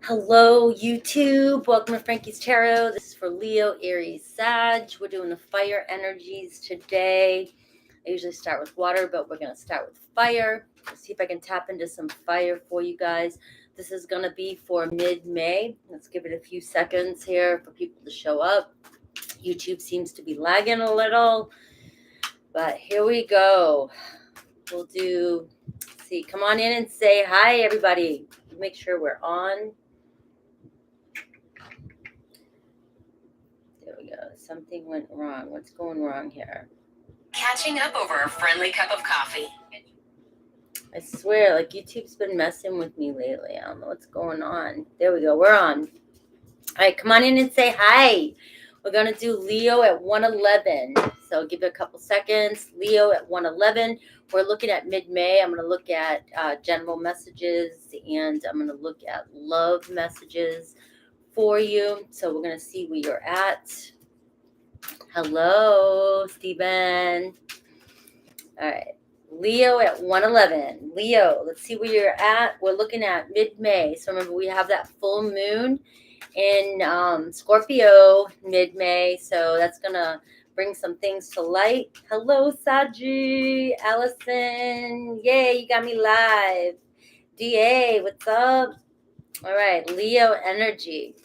Hello, YouTube. Welcome to Frankie's Tarot. This is for Leo, Aries, Sag. We're doing the fire energies today. I usually start with water, but we're going to start with fire. Let's see if I can tap into some fire for you guys. This is going to be for mid-May. Let's give it a few seconds here for people to show up. YouTube seems to be lagging a little, but here we go. We'll do, let's see, come on in and say hi, everybody. Make sure we're on. There we go. Something went wrong. What's going wrong here? Catching up over a friendly cup of coffee. I swear, like YouTube's been messing with me lately. I don't know what's going on. There we go. We're on. All right, come on in and say hi. We're going to do Leo at 111. So give it a couple seconds. Leo at 111. We're looking at mid-May. I'm going to look at general messages, and I'm going to look at love messages for you. So we're going to see where you're at. Hello, Stephen. All right. Leo at 111. Leo, let's see where you're at. We're looking at mid-May. So remember, we have that full moon in Scorpio mid-May. So that's going to bring some things to light. Hello, Saji. Allison. Yay, you got me live. DA, what's up? All right, Leo energy.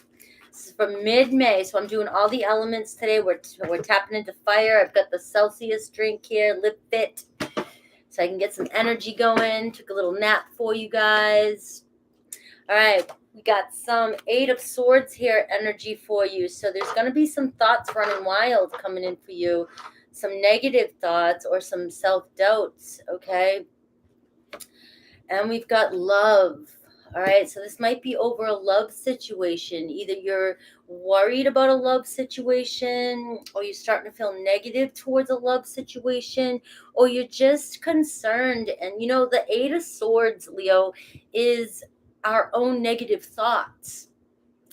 This is for mid-May, so I'm doing all the elements today. We're tapping into fire. I've got the Celsius drink here, Live Fit, so I can get some energy going. Took a little nap for you guys. All right, we got some Eight of Swords here energy for you. So there's going to be some thoughts running wild coming in for you, some negative thoughts or some self-doubts, okay? And we've got love. All right, so this might be over a love situation. Either you're worried about a love situation, or you're starting to feel negative towards a love situation, or you're just concerned. And you know, the Eight of Swords, Leo, is our own negative thoughts.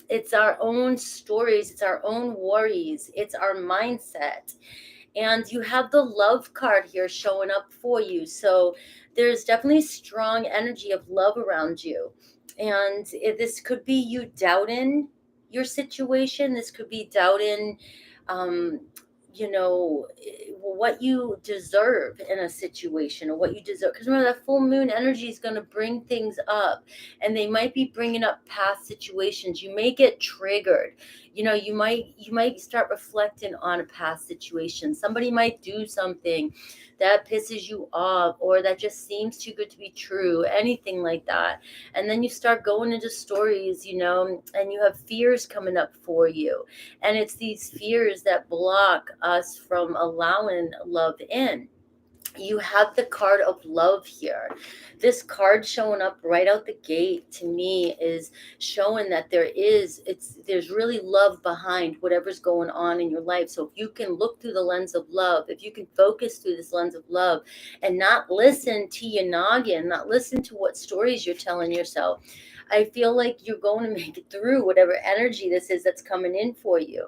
It's our own stories. It's our own worries. It's our mindset. And you have the love card here showing up for you. So there's definitely strong energy of love around you. And this could be you doubting your situation. This could be doubting, what you deserve in a situation, or what you deserve. Because remember, that full moon energy is going to bring things up, and they might be bringing up past situations. You may get triggered. You know, you might start reflecting on a past situation. Somebody might do something that pisses you off, or that just seems too good to be true, anything like that. And then you start going into stories, and you have fears coming up for you. And it's these fears that block us from allowing love in. You have the card of love here. This card showing up right out the gate to me is showing that there's really love behind whatever's going on in your life. So if you can look through the lens of love, if you can focus through this lens of love and not listen to your noggin, not listen to what stories you're telling yourself, I feel like you're going to make it through whatever energy this is that's coming in for you.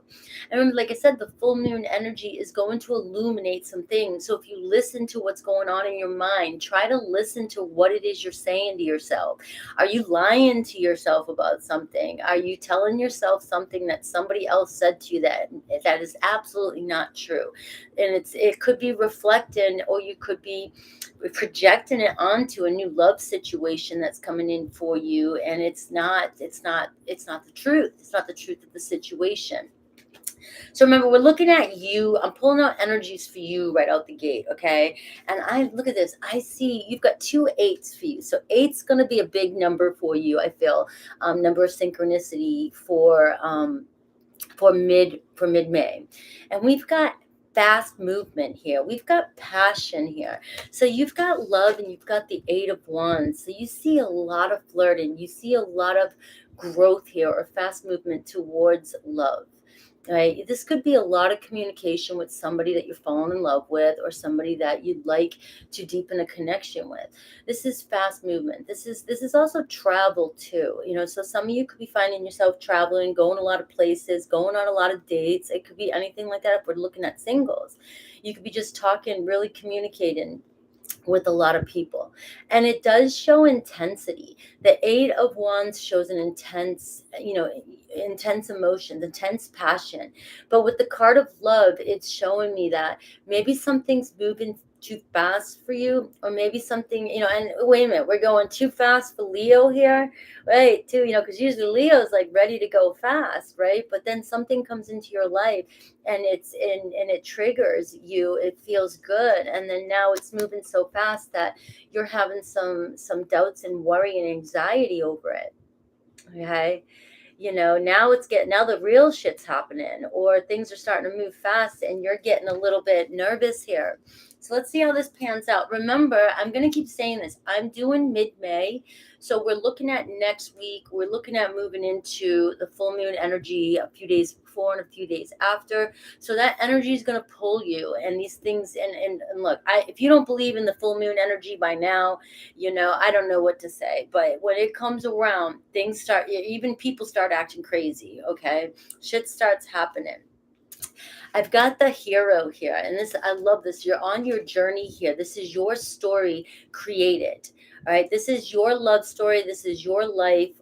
And remember, like I said, the full moon energy is going to illuminate some things. So if you listen to what's going on in your mind, try to listen to what it is you're saying to yourself. Are you lying to yourself about something? Are you telling yourself something that somebody else said to you that is absolutely not true? And it could be reflecting, or you could be projecting it onto a new love situation that's coming in for you, and it's not the truth. It's not the truth of the situation. So remember, we're looking at you. I'm pulling out energies for you right out the gate, okay? And I look at this. I see you've got 2 8s for you. So 8's going to be a big number for you, I feel. Number of synchronicity for mid-May. And we've got fast movement here. We've got passion here. So you've got love, and you've got the 8 of Wands. So you see a lot of flirting. You see a lot of growth here, or fast movement towards love. Right? This could be a lot of communication with somebody that you're falling in love with, or somebody that you'd like to deepen a connection with. This is fast movement. This is also travel too. So some of you could be finding yourself traveling, going a lot of places, going on a lot of dates. It could be anything like that. If we're looking at singles, you could be just talking, really communicating with a lot of people. And it does show intensity. The 8 of Wands shows an intense, intense emotion, intense passion. But with the card of love, it's showing me that maybe something's moving too fast for you, or maybe something, and wait a minute, we're going too fast for Leo here, right? Too, because usually Leo's like ready to go fast, right? But then something comes into your life and it triggers you, it feels good, and then now it's moving so fast that you're having some doubts and worry and anxiety over it. Okay, now the real shit's happening, or things are starting to move fast and you're getting a little bit nervous here. So let's see how this pans out. Remember, I'm going to keep saying this, I'm doing mid-May, so we're looking at next week, we're looking at moving into the full moon energy a few days before and a few days after. So that energy is going to pull you, and these things, and look, if you don't believe in the full moon energy by now, I don't know what to say. But when it comes around, things start, even people start acting crazy, okay? Shit starts happening. I've got the hero here, and I love this. You're on your journey here. This is your story created. All right. This is your love story. This is your life.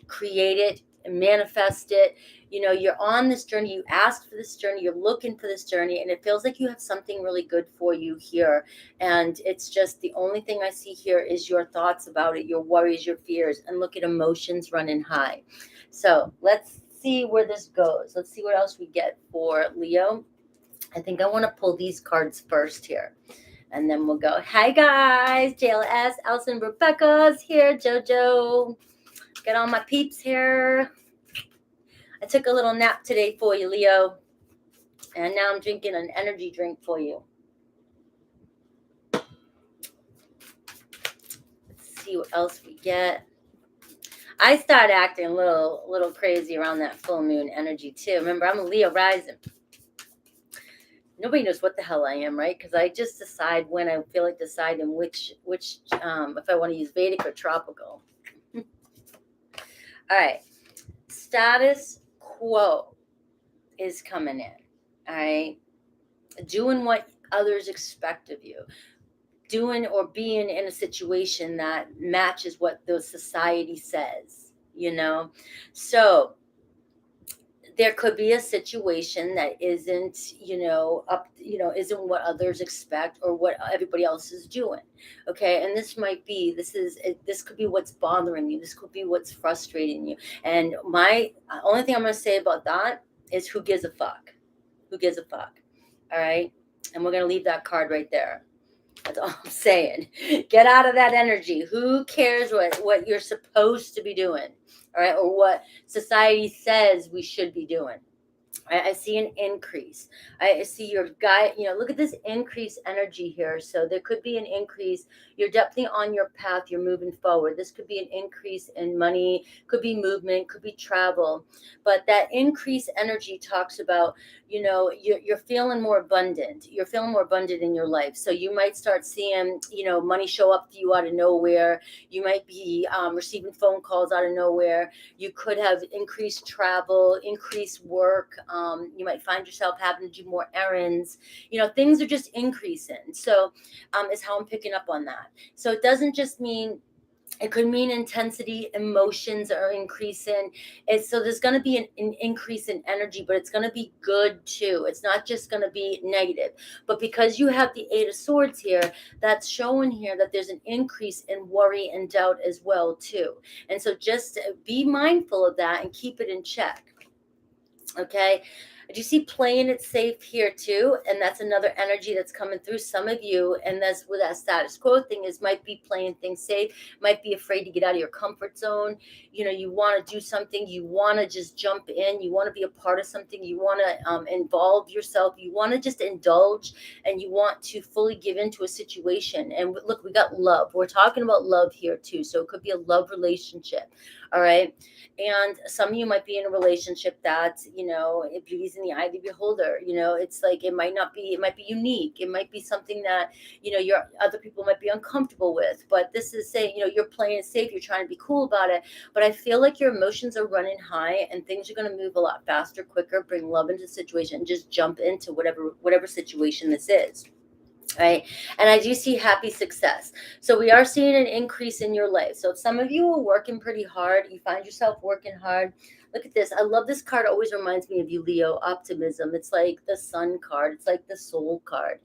Create it and manifest it. You're on this journey. You asked for this journey. You're looking for this journey, and it feels like you have something really good for you here. And it's just the only thing I see here is your thoughts about it, your worries, your fears, and look at emotions running high. So let's see where this goes. Let's see what else we get for Leo. I think I want to pull these cards first here, and then we'll go. Hi guys, JLS, Allison, Rebecca's here, Jojo. Get all my peeps here. I took a little nap today for you, Leo, and now I'm drinking an energy drink for you. Let's see what else we get. I start acting a little crazy around that full moon energy too. Remember, I'm a Leo rising. Nobody knows what the hell I am, right? Because I just decide when I feel like deciding which if I want to use Vedic or tropical. All right. Status quo is coming in. All right. Doing what others expect of you. Doing or being in a situation that matches what the society says, So there could be a situation that isn't, isn't what others expect or what everybody else is doing. Okay. And this could be what's bothering you. This could be what's frustrating you. And my only thing I'm going to say about that is who gives a fuck? Who gives a fuck? All right. And we're going to leave that card right there. That's all I'm saying. Get out of that energy. Who cares what you're supposed to be doing? All right. Or what society says we should be doing. I see an increase. I see your guy, look at this increased energy here. So there could be an increase. You're definitely on your path. You're moving forward. This could be an increase in money, could be movement, could be travel. But that increased energy talks about, you're feeling more abundant. You're feeling more abundant in your life. So you might start seeing, money show up for you out of nowhere. You might be receiving phone calls out of nowhere. You could have increased travel, increased work. You might find yourself having to do more errands. Things are just increasing. So is how I'm picking up on that. So it doesn't just mean, it could mean intensity, emotions are increasing. So there's going to be an increase in energy, but it's going to be good too. It's not just going to be negative. But because you have the 8 of Swords here, that's showing here that there's an increase in worry and doubt as well too. And so just be mindful of that and keep it in check. Okay. Do you see playing it safe here too? And that's another energy that's coming through some of you. And that's where that status quo thing is, might be playing things safe, might be afraid to get out of your comfort zone. You want to do something, you want to just jump in, you want to be a part of something, you want to involve yourself, you want to just indulge, and you want to fully give into a situation. And look, we got love. We're talking about love here too. So it could be a love relationship. All right. And some of you might be in a relationship that, beauty's in the eye of the beholder. It's like, it might be unique. It might be something that, your other people might be uncomfortable with. But this is saying, you're playing it safe. You're trying to be cool about it. But I feel like your emotions are running high and things are going to move a lot faster, quicker. Bring love into the situation and just jump into whatever situation this is. right? And I do see happy success. So we are seeing an increase in your life. So if some of you are working pretty hard, you find yourself working hard. Look at this. I love this card. It always reminds me of you, Leo. Optimism. It's like the sun card. It's like the soul card.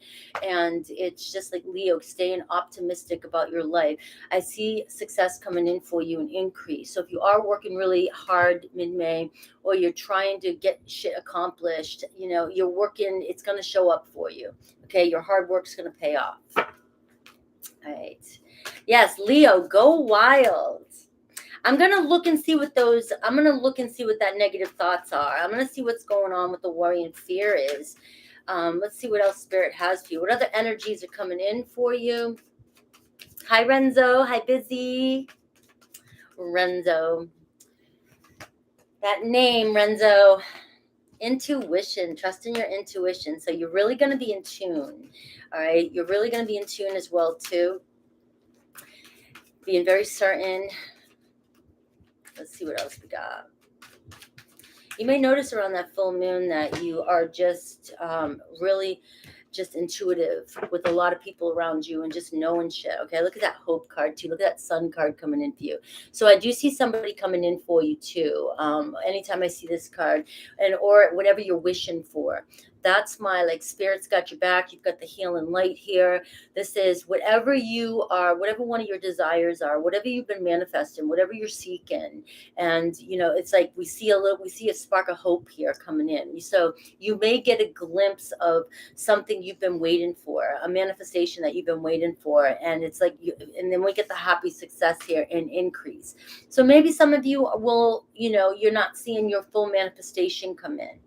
And it's just like Leo, staying optimistic about your life. I see success coming in for you, an increase. So if you are working really hard mid-May, or you're trying to get shit accomplished, you're working, it's going to show up for you. Okay, your hard work's going to pay off. All right. Yes, Leo, go wild. I'm going to look and see what that negative thoughts are. I'm going to see what's going on with the worry and fear is. Let's see what else Spirit has for you. What other energies are coming in for you? Hi, Renzo. Hi, Busy. Renzo. That name, Renzo. Intuition, trust in your intuition. So you're really going to be in tune. All right, you're really going to be in tune as well too, being very certain. Let's see what else we got. You may notice around that full moon that you are just really just intuitive with a lot of people around you and just knowing shit. Okay, look at that hope card too. Look at that sun card coming in for you. So I do see somebody coming in for you too. Anytime I see this card, or whatever you're wishing for, that's my, like, Spirit's got your back. You've got the healing light here. This is whatever you are, whatever one of your desires are, whatever you've been manifesting, whatever you're seeking. And it's like we see a spark of hope here coming in. So you may get a glimpse of something you've been waiting for, a manifestation that you've been waiting for. And it's like and then we get the happy success here and increase. So maybe some of you will, you're not seeing your full manifestation come in,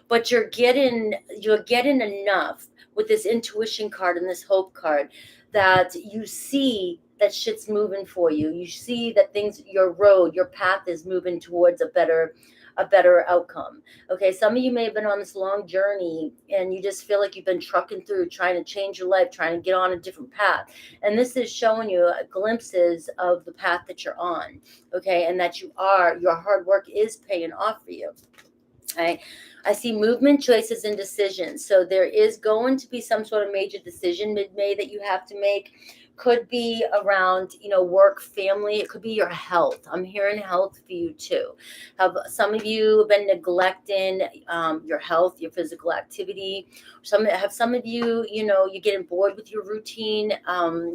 but you're getting enough with this intuition card and this hope card that you see that shit's moving for you. You see that your path is moving towards a better outcome. Okay, some of you may have been on this long journey and you just feel like you've been trucking through, trying to change your life, trying to get on a different path. And this is showing you glimpses of the path that you're on. Okay, and that your hard work is paying off for you. I see movement, choices, and decisions. So there is going to be some sort of major decision mid-May that you have to make. Could be around, work, family. It could be your health. I'm hearing health for you too. Have some of you been neglecting your health, your physical activity? Some of you, you're getting bored with your routine.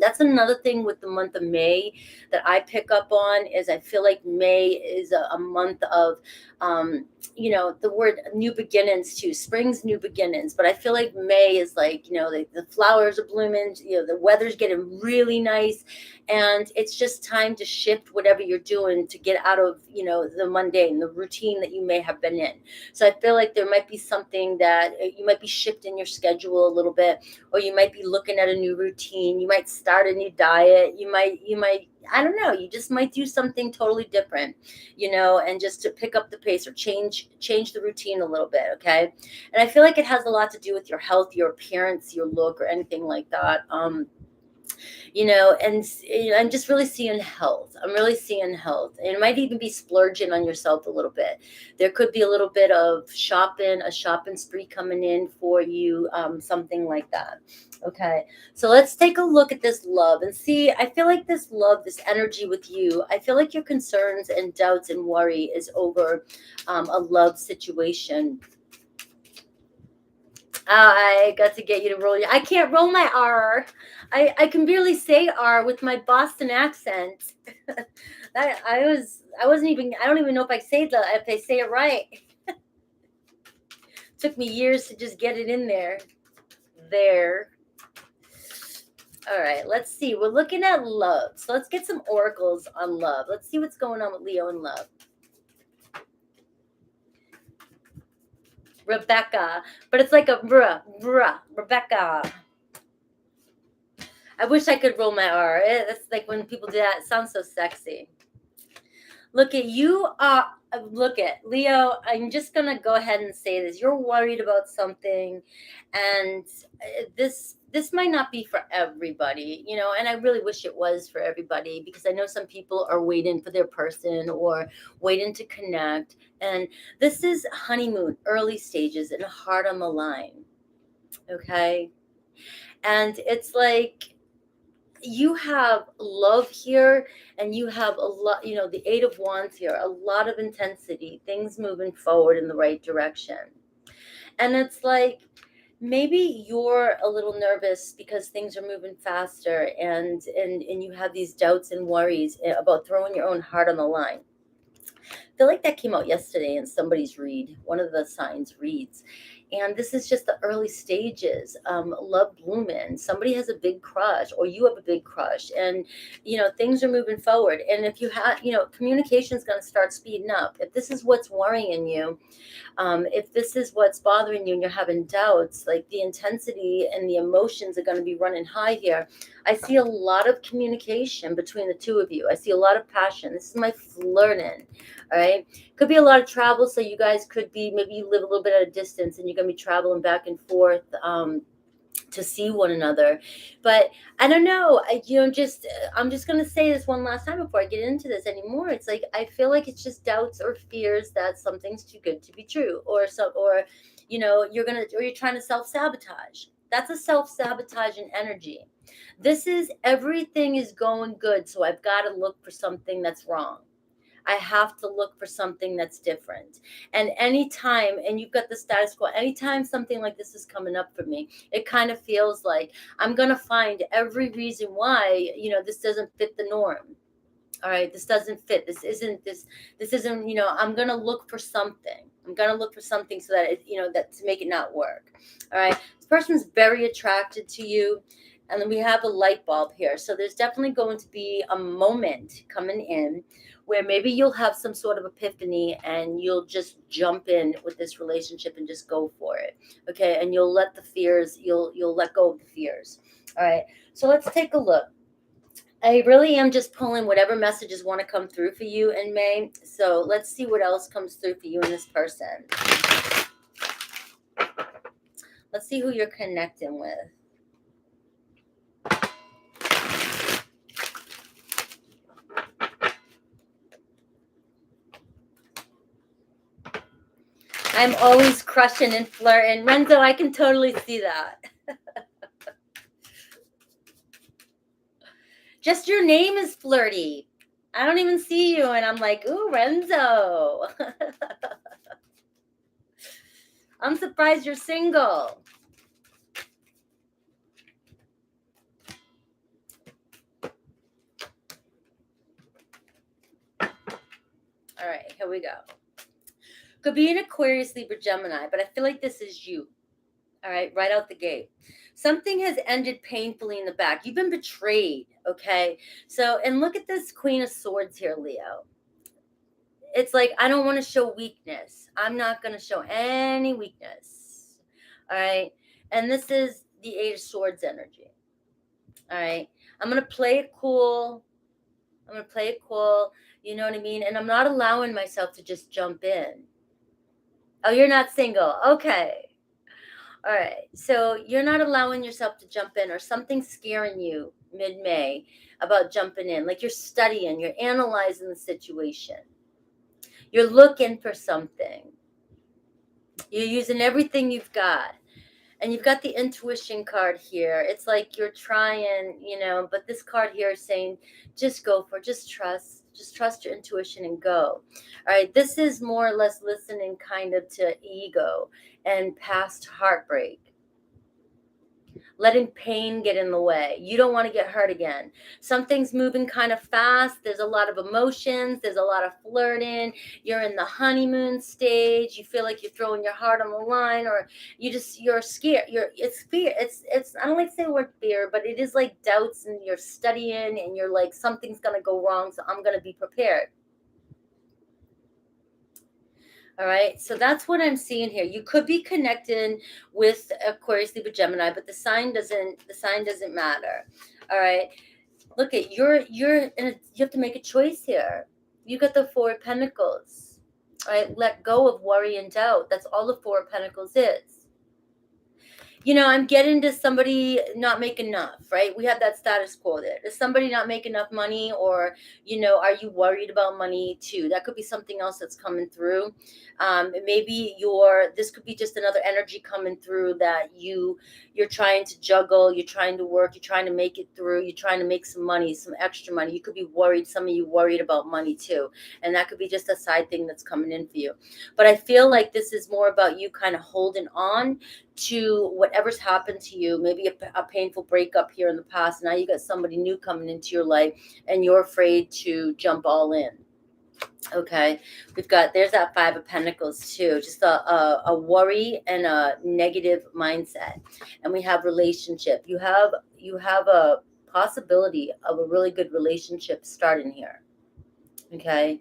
That's another thing with the month of May that I pick up on is I feel like May is a month of the word new beginnings too. Spring's new beginnings, but I feel like May is like, the flowers are blooming, the weather's getting really nice, and it's just time to shift whatever you're doing to get out of, the mundane, the routine that you may have been in. So I feel like there might be something that you might be shifting your schedule a little bit, or you might be looking at a new routine. You might start a new diet. You might, I don't know, you just might do something totally different, and just to pick up the pace or change the routine a little bit. Okay. And I feel like it has a lot to do with your health, your appearance, your look, or anything like that. And I'm just really seeing health. I'm really seeing health. And it might even be splurging on yourself a little bit. There could be a little bit of a shopping spree coming in for you, something like that. Okay, so let's take a look at this love and see. I feel like this love, this energy with you, I feel like your concerns and doubts and worry is over a love situation. I got to get you to roll. I can't roll my R. I can barely say R with my Boston accent. I don't even know if I say it right. Took me years to just get it in there. All right, let's see. We're looking at love. So let's get some oracles on love. Let's see what's going on with Leo and love. Rebecca, but it's like a Rebecca. I wish I could roll my R. It's like when people do that, it sounds so sexy. Look at Leo. I'm just going to go ahead and say this. You're worried about something, and this might not be for everybody, and I really wish it was for everybody, because I know some people are waiting for their person or waiting to connect. And this is honeymoon, early stages, and heart on the line. Okay. And it's like you have love here, and you have a lot, the Eight of Wands here, a lot of intensity, things moving forward in the right direction. And it's like maybe you're a little nervous because things are moving faster, and you have these doubts and worries about throwing your own heart on the line. I feel like that came out yesterday in somebody's read, one of the signs reads. And this is just the early stages. Love blooming. Somebody has a big crush, or you have a big crush, and things are moving forward. And if you have, communication is going to start speeding up. If this is what's worrying you, if this is what's bothering you and you're having doubts, like the intensity and the emotions are going to be running high here. I see a lot of communication between the two of you. I see a lot of passion. This is my flirting. All right. Could be a lot of travel. So you guys could be, maybe you live a little bit at a distance and you're going to be traveling back and forth to see one another. But I don't know. I'm just going to say this one last time before I get into this anymore. It's like, I feel like it's just doubts or fears that something's too good to be true, or you're trying to self-sabotage. That's a self-sabotaging energy. This is everything is going good, so I've got to look for something that's wrong. I have to look for something that's different. And anytime, and you've got the status quo, anytime something like this is coming up for me, it kind of feels like I'm going to find every reason why, this doesn't fit the norm. All right, this doesn't fit. This isn't, I'm going to look for something. I'm going to look for something so that that to make it not work. All right. This person's very attracted to you. And then we have a light bulb here. So there's definitely going to be a moment coming in where maybe you'll have some sort of epiphany and you'll just jump in with this relationship and just go for it. Okay. And you'll let the fears, you'll let go of the fears. All right. So let's take a look. I really am just pulling whatever messages want to come through for you in May. So let's see what else comes through for you in this person. Let's see who you're connecting with. I'm always crushing and flirting. Renzo, I can totally see that. Just your name is flirty. I don't even see you, and I'm like, ooh, Renzo. I'm surprised you're single. All right, here we go. Could be an Aquarius, Libra, Gemini, but I feel like this is you. All right, right out the gate. Something has ended painfully in the back. You've been betrayed, okay? So, and look at this Queen of Swords here, Leo. It's like, I don't want to show weakness. I'm not going to show any weakness. All right? And this is the Eight of Swords energy. All right? I'm going to play it cool. You know what I mean? And I'm not allowing myself to just jump in. Oh, you're not single. Okay. All right. So you're not allowing yourself to jump in, or something's scaring you mid-May about jumping in. Like you're studying, you're analyzing the situation. You're looking for something. You're using everything you've got. And you've got the intuition card here. It's like you're trying, but this card here is saying, just go for it. Just trust your intuition and go. All right. This is more or less listening kind of to ego and past heartbreak. Letting pain get in the way. You don't want to get hurt again. Something's moving kind of fast. There's a lot of emotions. There's a lot of flirting. You're in the honeymoon stage. You feel like you're throwing your heart on the line, or you're scared. It's fear. It's I don't like to say the word fear, but it is like doubts, and you're studying and you're like, something's going to go wrong, so I'm going to be prepared. All right, so that's what I'm seeing here. You could be connecting with Aquarius, Libra, Gemini, but the sign doesn't matter. All right, look at you have to make a choice here. You got the Four of Pentacles. All right, let go of worry and doubt. That's all the Four of Pentacles is. I'm getting to somebody not make enough, right? We have that status quo there. Does somebody not make enough money, or, are you worried about money too? That could be something else that's coming through. Maybe this could be just another energy coming through that you're trying to juggle, you're trying to work, you're trying to make it through, you're trying to make some money, some extra money. You could be worried, some of you worried about money too. And that could be just a side thing that's coming in for you. But I feel like this is more about you kind of holding on to whatever's happened to you, maybe a painful breakup here in the past. Now you got somebody new coming into your life and you're afraid to jump all in. Okay, there's that Five of Pentacles too, just a worry and a negative mindset. And we have relationship. You have a possibility of a really good relationship starting here. Okay,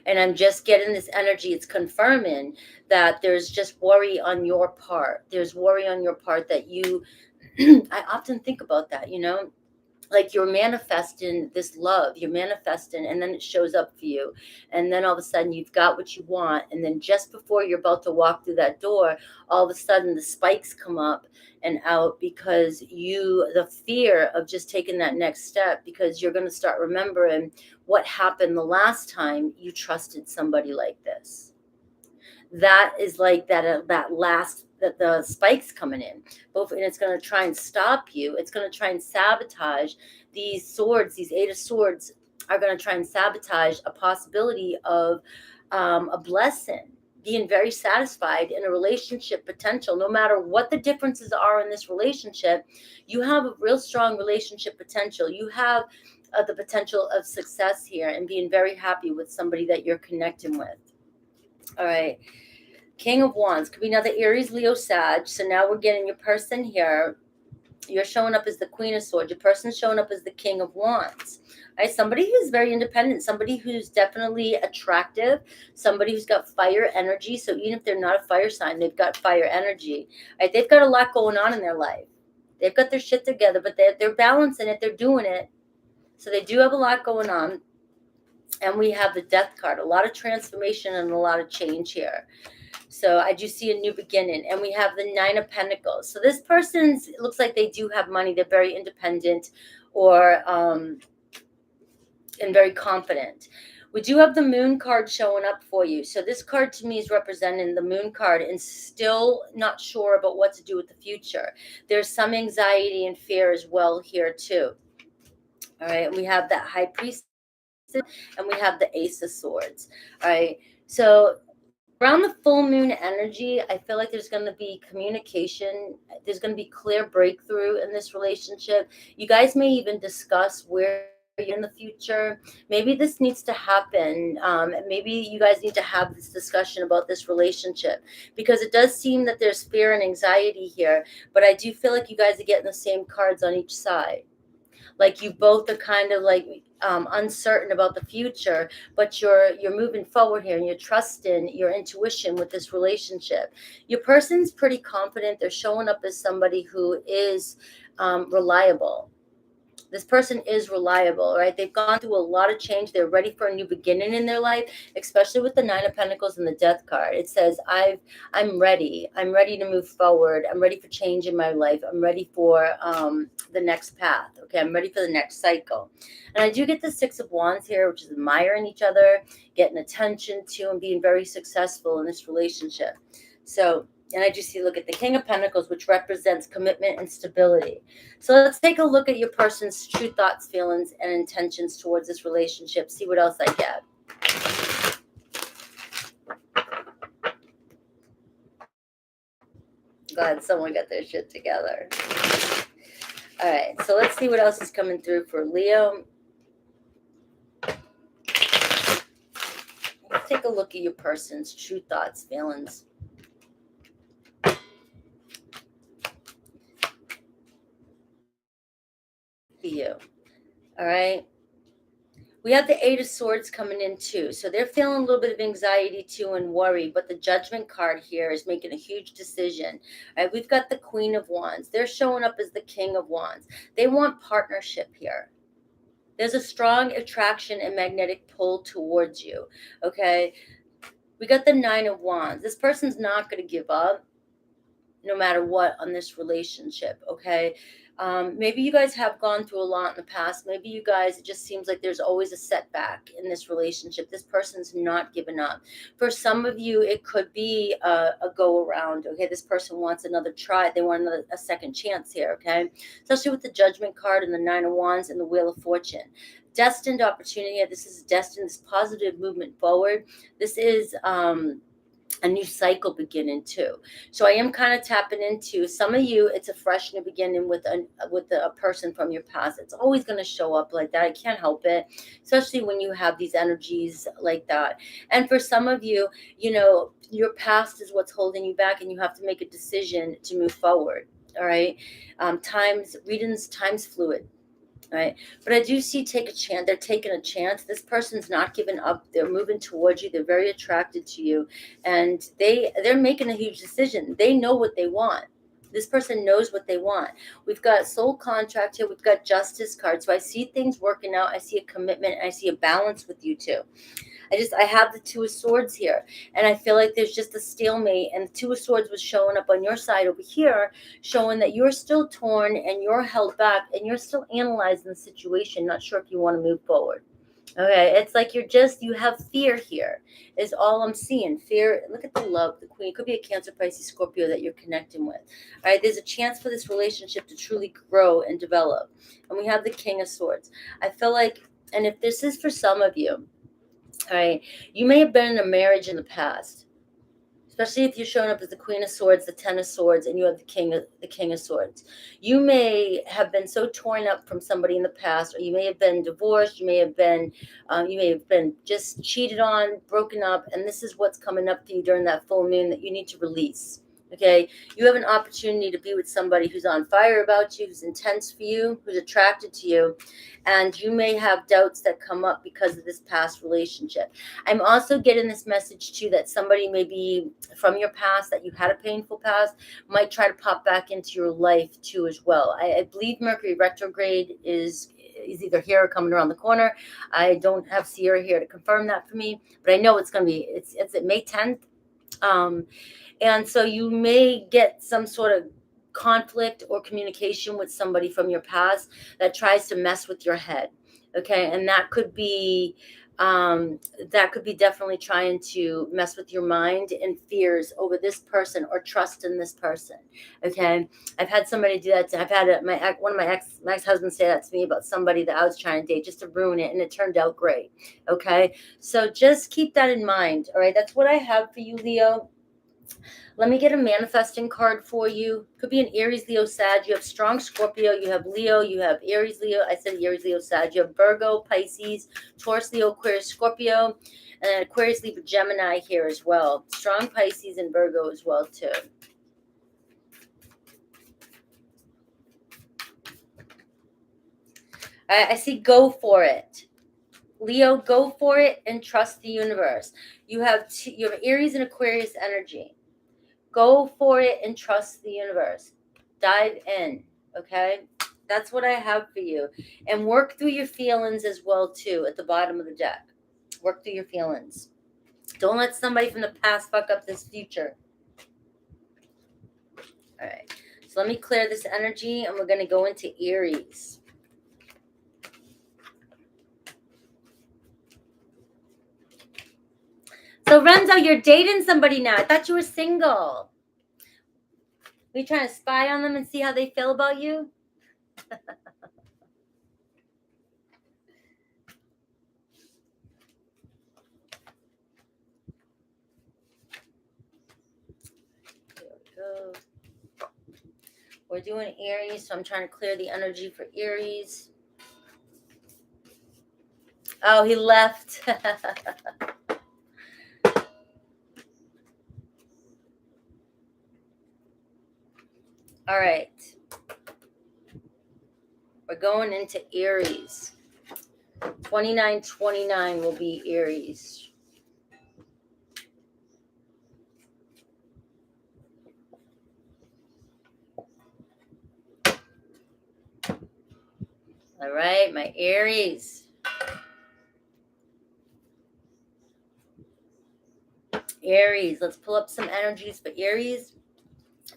and I'm just getting this energy. It's confirming that there's just worry on your part. There's worry on your part that I often think about that, like you're manifesting this love, you're manifesting, and then it shows up for you. And then all of a sudden you've got what you want. And then just before you're about to walk through that door, all of a sudden the spikes come up and out, because the fear of just taking that next step, because you're going to start remembering what happened the last time you trusted somebody like this. That is like that the spikes coming in, both, and it's going to try and stop you. It's going to try and sabotage these swords. These Eight of Swords are going to try and sabotage a possibility of a blessing, being very satisfied in a relationship potential. No matter what the differences are in this relationship, you have a real strong relationship potential. You have the potential of success here and being very happy with somebody that you're connecting with. All right. King of Wands could be another Aries, Leo, Sag. So now we're getting your person here. You're showing up as the Queen of Swords. Your person's showing up as the King of Wands. Right? Somebody who's very independent. Somebody who's definitely attractive. Somebody who's got fire energy. So even if they're not a fire sign, they've got fire energy. Right? They've got a lot going on in their life. They've got their shit together, but they're balancing it. They're doing it. So they do have a lot going on. And we have the Death card. A lot of transformation and a lot of change here. So I do see a new beginning. And we have the Nine of Pentacles. So this person's, it looks like they do have money. They're very independent, or and very confident. We do have the Moon card showing up for you. So this card to me is representing the Moon card and still not sure about what to do with the future. There's some anxiety and fear as well here too. All right. And we have that High Priestess, and we have the Ace of Swords. All right. So around the full moon energy, I feel like there's going to be communication. There's going to be clear breakthrough in this relationship. You guys may even discuss where you're in the future. Maybe this needs to happen. Maybe you guys need to have this discussion about this relationship, because it does seem that there's fear and anxiety here. But I do feel like you guys are getting the same cards on each side. Like you both are kind of like uncertain about the future, but you're moving forward here, and you're trusting your intuition with this relationship. Your person's pretty confident. They're showing up as somebody who is reliable. This person is reliable, right? They've gone through a lot of change. They're ready for a new beginning in their life, especially with the Nine of Pentacles and the Death card. It says, I'm ready. I'm ready to move forward. I'm ready for change in my life. I'm ready for the next path. Okay, I'm ready for the next cycle. And I do get the Six of Wands here, which is admiring each other, getting attention to, and being very successful in this relationship. So, and I do see, look at the King of Pentacles, which represents commitment and stability. So let's take a look at your person's true thoughts, feelings, and intentions towards this relationship. See what else I get. Glad someone got their shit together. All right, so let's see what else is coming through for Leo. Let's take a look at your person's true thoughts, feelings. You. All right. We have the Eight of Swords coming in too. So they're feeling a little bit of anxiety too and worry, but the Judgment card here is making a huge decision. All right, we've got the Queen of Wands. They're showing up as the King of Wands. They want partnership here. There's a strong attraction and magnetic pull towards you. Okay. We got the Nine of Wands. This person's not going to give up. no matter what on this relationship, okay? Maybe you guys have gone through a lot in the past. Maybe you guys, it just seems like there's always a setback in this relationship. This person's not giving up. For some of you, it could be a go around, okay? This person wants another try. They want a second chance here, okay? Especially with the Judgment card and the Nine of Wands and the Wheel of Fortune. Destined opportunity. This is destined, this positive movement forward. This is a new cycle beginning too. So I am kind of tapping into some of you. It's a fresh new beginning with a person from your past. It's always going to show up like that. I can't help it, especially when you have these energies like that. And for some of you, your past is what's holding you back, and you have to make a decision to move forward. All right. Time's fluid. Right. But I do see take a chance. They're taking a chance. This person's not giving up. They're moving towards you. They're very attracted to you. And they're making a huge decision. They know what they want. This person knows what they want. We've got soul contract here. We've got justice card. So I see things working out. I see a commitment. And I see a balance with you too. I have the Two of Swords here, and I feel like there's just a stalemate, and the Two of Swords was showing up on your side over here, showing that you're still torn and you're held back and you're still analyzing the situation, not sure if you want to move forward. Okay, it's like you have fear here, is all I'm seeing. Fear. Look at the Love, the Queen. It could be a Cancer, Pisces, Scorpio that you're connecting with. All right, there's a chance for this relationship to truly grow and develop. And we have the King of Swords. I feel like, and if this is for some of you, all right, you may have been in a marriage in the past, especially if you're showing up as the Queen of Swords, the Ten of Swords, and you have the King of Swords. You may have been so torn up from somebody in the past, or you may have been divorced. You may have been just cheated on, broken up, and this is what's coming up for you during that full moon that you need to release. Okay, you have an opportunity to be with somebody who's on fire about you, who's intense for you, who's attracted to you, and you may have doubts that come up because of this past relationship. I'm also getting this message too that somebody maybe from your past, that you had a painful past, might try to pop back into your life too as well. I believe Mercury retrograde is either here or coming around the corner. I don't have Sierra here to confirm that for me, but I know it's going to be, it's at May 10th. And so you may get some sort of conflict or communication with somebody from your past that tries to mess with your head. Okay. And that could be definitely trying to mess with your mind and fears over this person or trust in this person. Okay. I've had somebody do that. I've had one of my ex-husbands say that to me about somebody that I was trying to date just to ruin it. And it turned out great. Okay. So just keep that in mind. All right. That's what I have for you, Leo. Let me get a manifesting card for you. Could be an Aries, Leo, Sag. You have strong Scorpio. You have Leo. You have Aries, Leo. I said Aries, Leo, Sag. You have Virgo, Pisces, Taurus, Leo, Aquarius, Scorpio, and Aquarius, Libra, Gemini here as well. Strong Pisces and Virgo as well too. I see go for it. Leo, go for it and trust the universe. You have Aries and Aquarius energy. Go for it and trust the universe. Dive in, okay? That's what I have for you. And work through your feelings as well, too, at the bottom of the deck. Work through your feelings. Don't let somebody from the past fuck up this future. All right. So let me clear this energy, and we're going to go into Aries. So, Renzo, you're dating somebody now. I thought you were single. Are you trying to spy on them and see how they feel about you? There we go. We're doing Aries, so I'm trying to clear the energy for Aries. Oh, he left. All right. We're going into Aries. 2929 will be Aries. All right, my Aries. Aries, let's pull up some energies for Aries.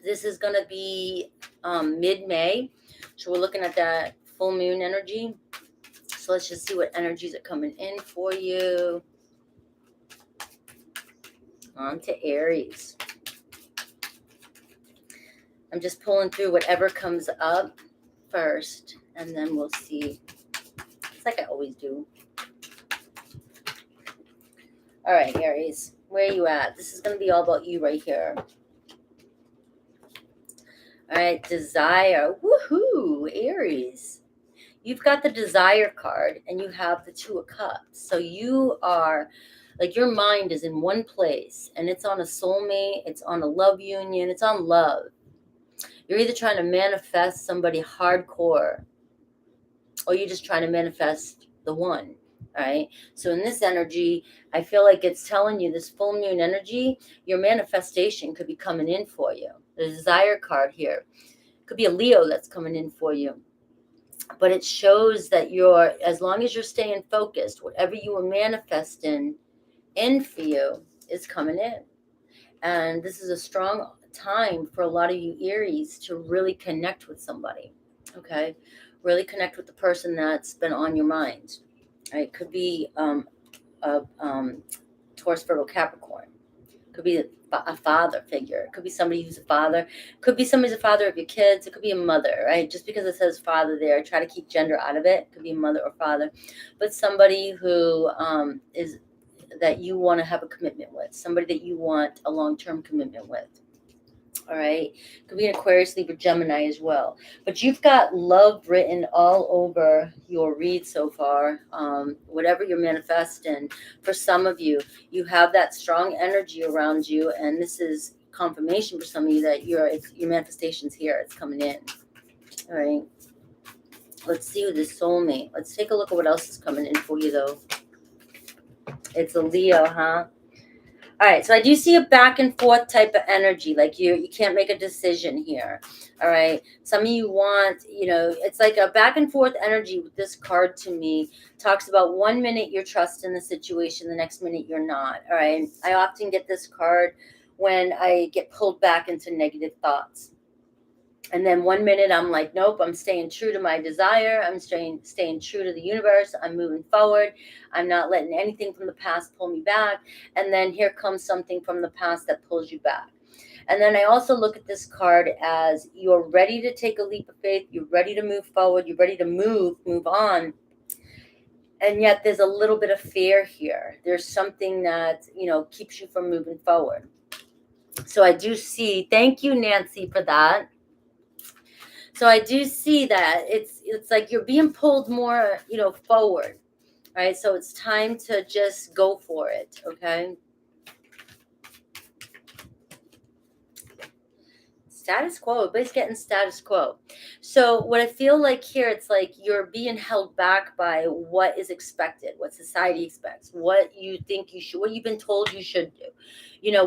This is going to be mid-May. So we're looking at that full moon energy. So let's just see what energies are coming in for you. On to Aries. I'm just pulling through whatever comes up first, and then we'll see. It's like I always do. All right, Aries, where are you at? This is going to be all about you right here. All right, desire. Woohoo, Aries. You've got the desire card and you have the Two of Cups. So you are, like, your mind is in one place and it's on a soulmate, it's on a love union, it's on love. You're either trying to manifest somebody hardcore or you're just trying to manifest the one. All right. So in this energy, I feel like it's telling you, this full moon energy, your manifestation could be coming in for you. The desire card here could be a Leo that's coming in for you. But it shows that you're, as long as you're staying focused, whatever you were manifesting in for you is coming in. And this is a strong time for a lot of you Aries to really connect with somebody. Okay. Really connect with the person that's been on your mind. Right? It could be a Taurus, Virgo, Capricorn. Could be a father figure. It could be somebody who's a father. Could be somebody's a father of your kids. It could be a mother, right? Just because it says father there, try to keep gender out of it. It could be a mother or father. But somebody who is that you want to have a commitment with. Somebody that you want a long-term commitment with. All right. Could be an Aquarius, Libra, Gemini as well. But you've got love written all over your read so far. Whatever you're manifesting, for some of you, you have that strong energy around you. And this is confirmation for some of you that your manifestation's here. It's coming in. All right. Let's see with this soulmate. Let's take a look at what else is coming in for you, though. It's a Leo, huh? All right, so I do see a back and forth type of energy, like you can't make a decision here. All right, some of you want, it's like a back and forth energy with this card to me. Talks about 1 minute you're trusting the situation, the next minute you're not. All right, I often get this card when I get pulled back into negative thoughts. And then 1 minute I'm like, nope, I'm staying true to my desire. I'm staying true to the universe. I'm moving forward. I'm not letting anything from the past pull me back. And then here comes something from the past that pulls you back. And then I also look at this card as you're ready to take a leap of faith. You're ready to move forward. You're ready to move on. And yet there's a little bit of fear here. There's something that, keeps you from moving forward. So I do see, thank you, Nancy, for that. So I do see that it's like you're being pulled more, forward, right? So it's time to just go for it, okay? Status quo, everybody's getting status quo. So what I feel like here, it's like you're being held back by what is expected, what society expects, what you think you should, what you've been told you should do,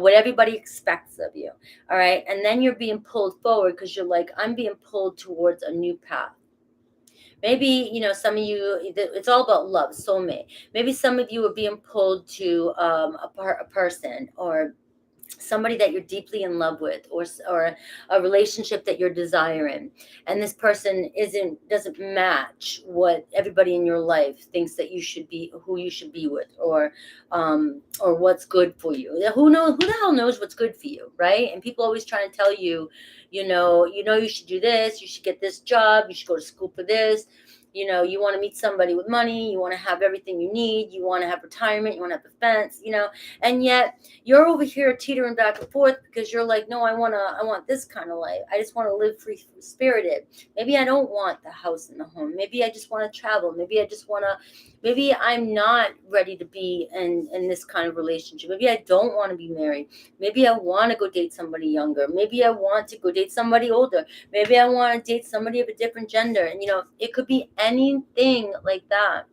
what everybody expects of you. All right. And then you're being pulled forward because you're like, I'm being pulled towards a new path. Maybe, some of you, it's all about love, soulmate. Maybe some of you are being pulled to a person or somebody that you're deeply in love with, or a relationship that you're desiring, and this person doesn't match what everybody in your life thinks that you should be, who you should be with, or what's good for you. Who the hell knows what's good for you, right? And people always trying to tell you, you should do this, you should get this job, you should go to school for this. You want to meet somebody with money, you want to have everything you need, you want to have retirement, you want to have defense, and yet you're over here teetering back and forth because you're like, no, I want this kind of life. I just want to live free spirited. Maybe I don't want the house and the home. Maybe I just want to travel. Maybe I'm not ready to be in this kind of relationship. Maybe I don't want to be married. Maybe I want to go date somebody younger. Maybe I want to go date somebody older. Maybe I want to date somebody of a different gender. And, it could be anything like that.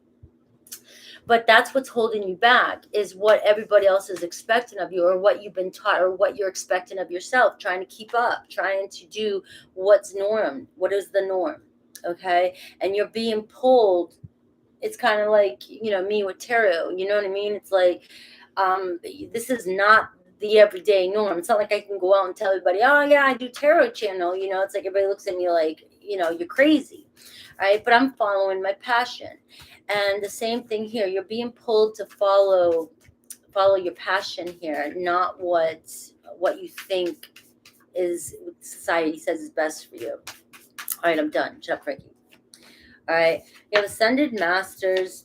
But that's what's holding you back, is what everybody else is expecting of you, or what you've been taught, or what you're expecting of yourself, trying to keep up, trying to do what's norm. What is the norm? Okay. And you're being pulled. It's kind of like, me with tarot, you know what I mean? It's like, this is not the everyday norm. It's not like I can go out and tell everybody, oh yeah, I do tarot channel. It's like everybody looks at me like, you're crazy, right? But I'm following my passion. And the same thing here. You're being pulled to follow your passion here, not what you think is what society says is best for you. All right, I'm done. Shut up, Frankie. All right, we have Ascended Masters.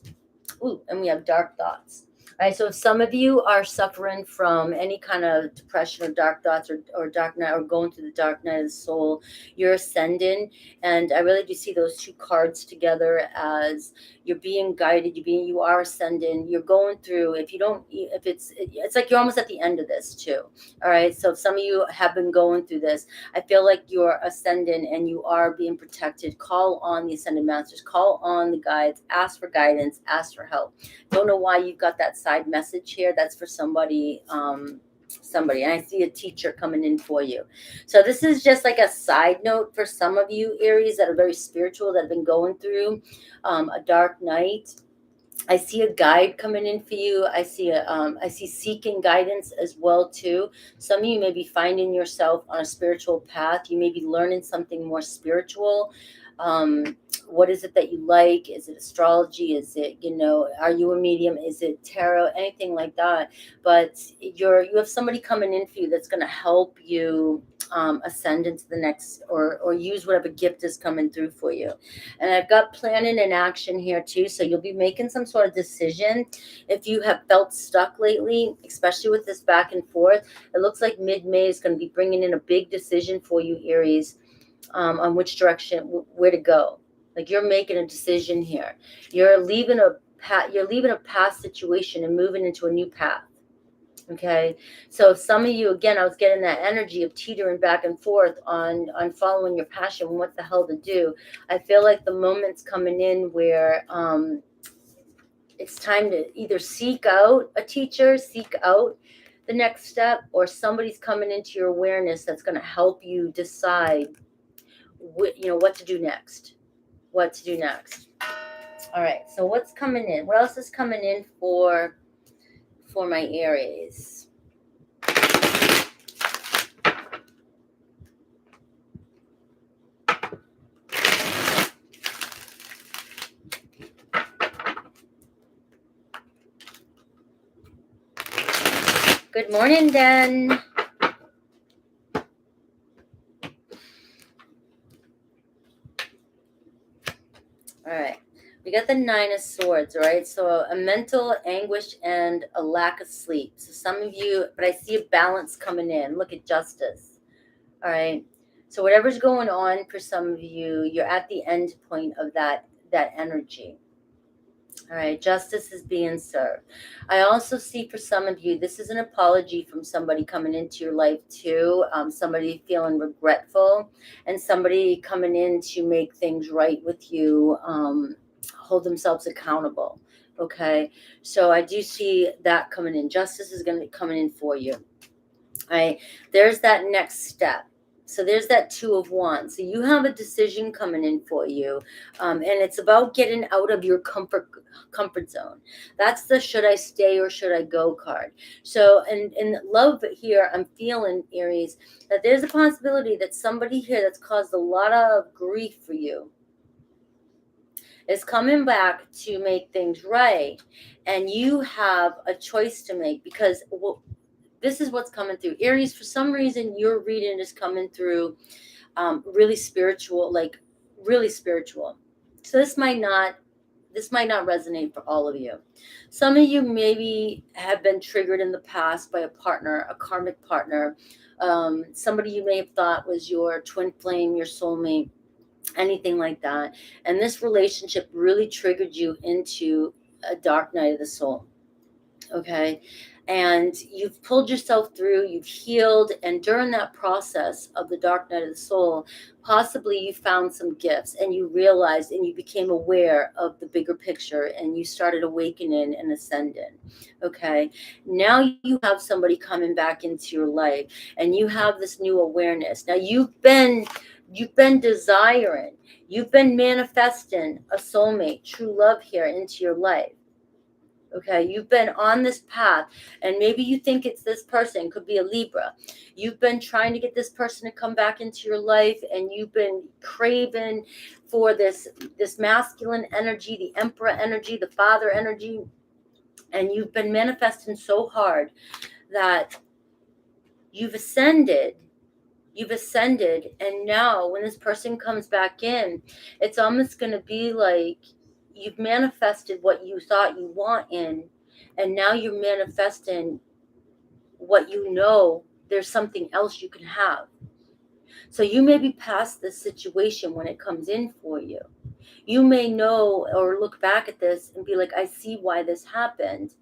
Ooh, and we have Dark Thoughts. All right, so if some of you are suffering from any kind of depression or dark thoughts or dark night or going through the dark night of the soul, you're ascending. And I really do see those two cards together as you're being guided, you are ascending, you're going through, it's like you're almost at the end of this too. All right, so if some of you have been going through this, I feel like you're ascending and you are being protected. Call on the Ascended Masters, call on the guides, ask for guidance, ask for help. Don't know why you've got that side message here. That's for somebody, and I see a teacher coming in for you. So this is just like a side note for some of you Aries that are very spiritual, that have been going through a dark night. I see a guide coming in for you. I see seeking guidance as well too. Some of you may be finding yourself on a spiritual path. You may be learning something more spiritual. What is it that you like? Is it astrology? Is it, are you a medium? Is it tarot? Anything like that. But you have somebody coming in for you that's going to help you ascend into the next, or use whatever gift is coming through for you. And I've got planning and action here too. So you'll be making some sort of decision. If you have felt stuck lately, especially with this back and forth, it looks like mid-May is going to be bringing in a big decision for you, Aries, on which direction, where to go. Like you're making a decision here. You're leaving a past situation and moving into a new path. Okay, so if some of you, again, I was getting that energy of teetering back and forth on following your passion, what the hell to do. I feel like the moment's coming in where it's time to either seek out a teacher, seek out the next step, or somebody's coming into your awareness that's going to help you decide what to do next. All right, so what's coming in? What else is coming in for my Aries? Good morning, Dan. All right. We got the Nine of Swords, right? So a mental anguish and a lack of sleep. So some of you, but I see a balance coming in. Look at Justice. All right. So whatever's going on for some of you, you're at the end point of that energy. All right, justice is being served. I also see for some of you, this is an apology from somebody coming into your life too. Somebody feeling regretful, and somebody coming in to make things right with you, hold themselves accountable. Okay, so I do see that coming in. Justice is going to be coming in for you. All right, there's that next step. So there's that Two of Wands. So you have a decision coming in for you, and it's about getting out of your comfort zone. That's the should I stay or should I go card. So in love here, I'm feeling, Aries, that there's a possibility that somebody here that's caused a lot of grief for you is coming back to make things right, and you have a choice to make, because this is what's coming through. Aries, for some reason, your reading is coming through really spiritual, like really spiritual. So this might not resonate for all of you. Some of you maybe have been triggered in the past by a partner, a karmic partner, somebody you may have thought was your twin flame, your soulmate, anything like that. And this relationship really triggered you into a dark night of the soul. Okay. And you've pulled yourself through, you've healed, and during that process of the dark night of the soul, possibly you found some gifts, and you realized and you became aware of the bigger picture, and you started awakening and ascending. Okay, now you have somebody coming back into your life, and you have this new awareness. Now you've been desiring, you've been manifesting a soulmate, true love here into your life. Okay, you've been on this path, and maybe you think it's this person, could be a Libra. You've been trying to get this person to come back into your life, and you've been craving for this masculine energy, the emperor energy, the father energy, and you've been manifesting so hard that you've ascended, and now when this person comes back in, it's almost going to be like you've manifested what you thought you want in, and now you're manifesting what you know there's something else you can have. So you may be past this situation when it comes in for you. You may know or look back at this and be like, I see why this happened,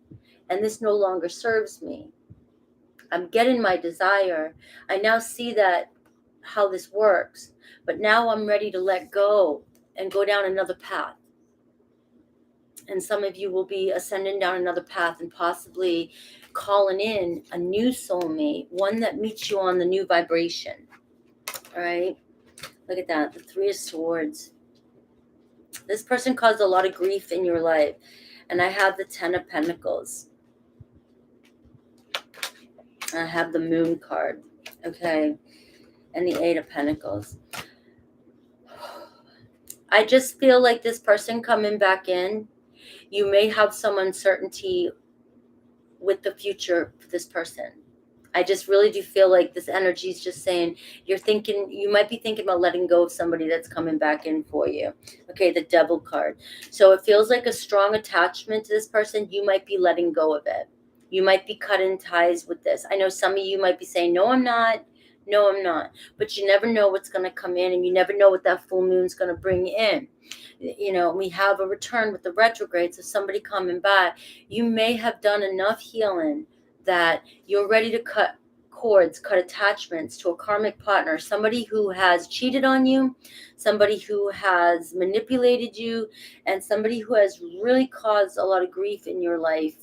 and this no longer serves me. I'm getting my desire. I now see that how this works, but now I'm ready to let go and go down another path. And some of you will be ascending down another path and possibly calling in a new soulmate, one that meets you on the new vibration. All right, look at that, the Three of Swords. This person caused a lot of grief in your life, and I have the Ten of Pentacles. I have the Moon card, okay, and the Eight of Pentacles. I just feel like this person coming back in, you may have some uncertainty with the future for this person. I just really do feel like this energy is just saying you might be thinking about letting go of somebody that's coming back in for you. Okay, the Devil card. So it feels like a strong attachment to this person. You might be letting go of it. You might be cutting ties with this. I know some of you might be saying, no, I'm not. No, I'm not. But you never know what's going to come in, and you never know what that full moon's going to bring in. You know, we have a return with the retrograde, so somebody coming back. You may have done enough healing that you're ready to cut cords, cut attachments to a karmic partner, somebody who has cheated on you, somebody who has manipulated you, and somebody who has really caused a lot of grief in your life.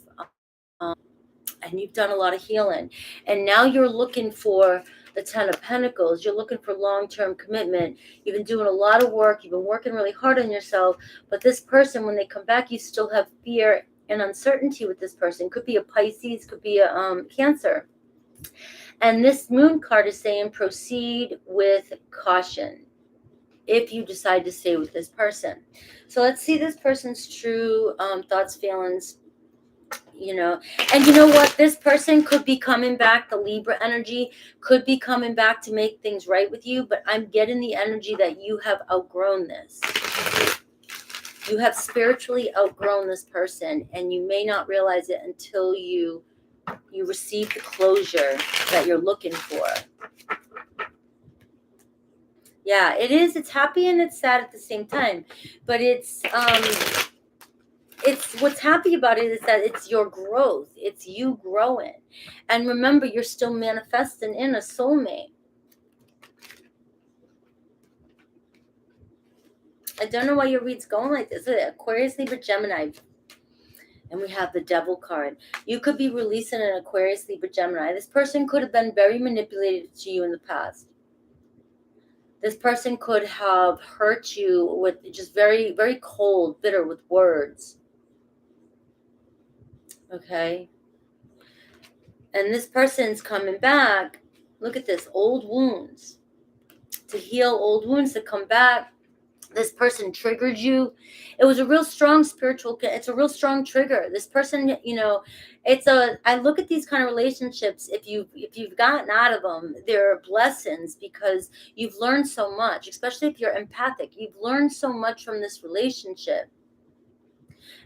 And you've done a lot of healing. And now you're looking for the Ten of Pentacles. You're looking for long-term commitment. You've been doing a lot of work. You've been working really hard on yourself. But this person, when they come back, you still have fear and uncertainty with this person. Could be a Pisces, could be a Cancer. And this Moon card is saying proceed with caution if you decide to stay with this person. So let's see this person's true thoughts, feelings, you know. And you know what, this person could be coming back, the Libra energy could be coming back to make things right with you, but I'm getting the energy that you have outgrown this. You have spiritually outgrown this person, and you may not realize it until you receive the closure that you're looking for. Yeah, it is. It's happy and it's sad at the same time, but it's what's happy about it is that it's your growth. It's you growing. And remember, you're still manifesting in a soulmate. I don't know why your read's going like this. Aquarius, Libra, Gemini. And we have the Devil card. You could be releasing an Aquarius, Libra, Gemini. This person could have been very manipulative to you in the past. This person could have hurt you with just very, very cold, bitter with words. Okay? And this person's coming back. Look at this, old wounds. To heal old wounds, to come back. This person triggered you. It was a real strong it's a real strong trigger. This person, you know, I look at these kind of relationships, if you've gotten out of them, they're blessings, because you've learned so much, especially if you're empathic. You've learned so much from this relationship.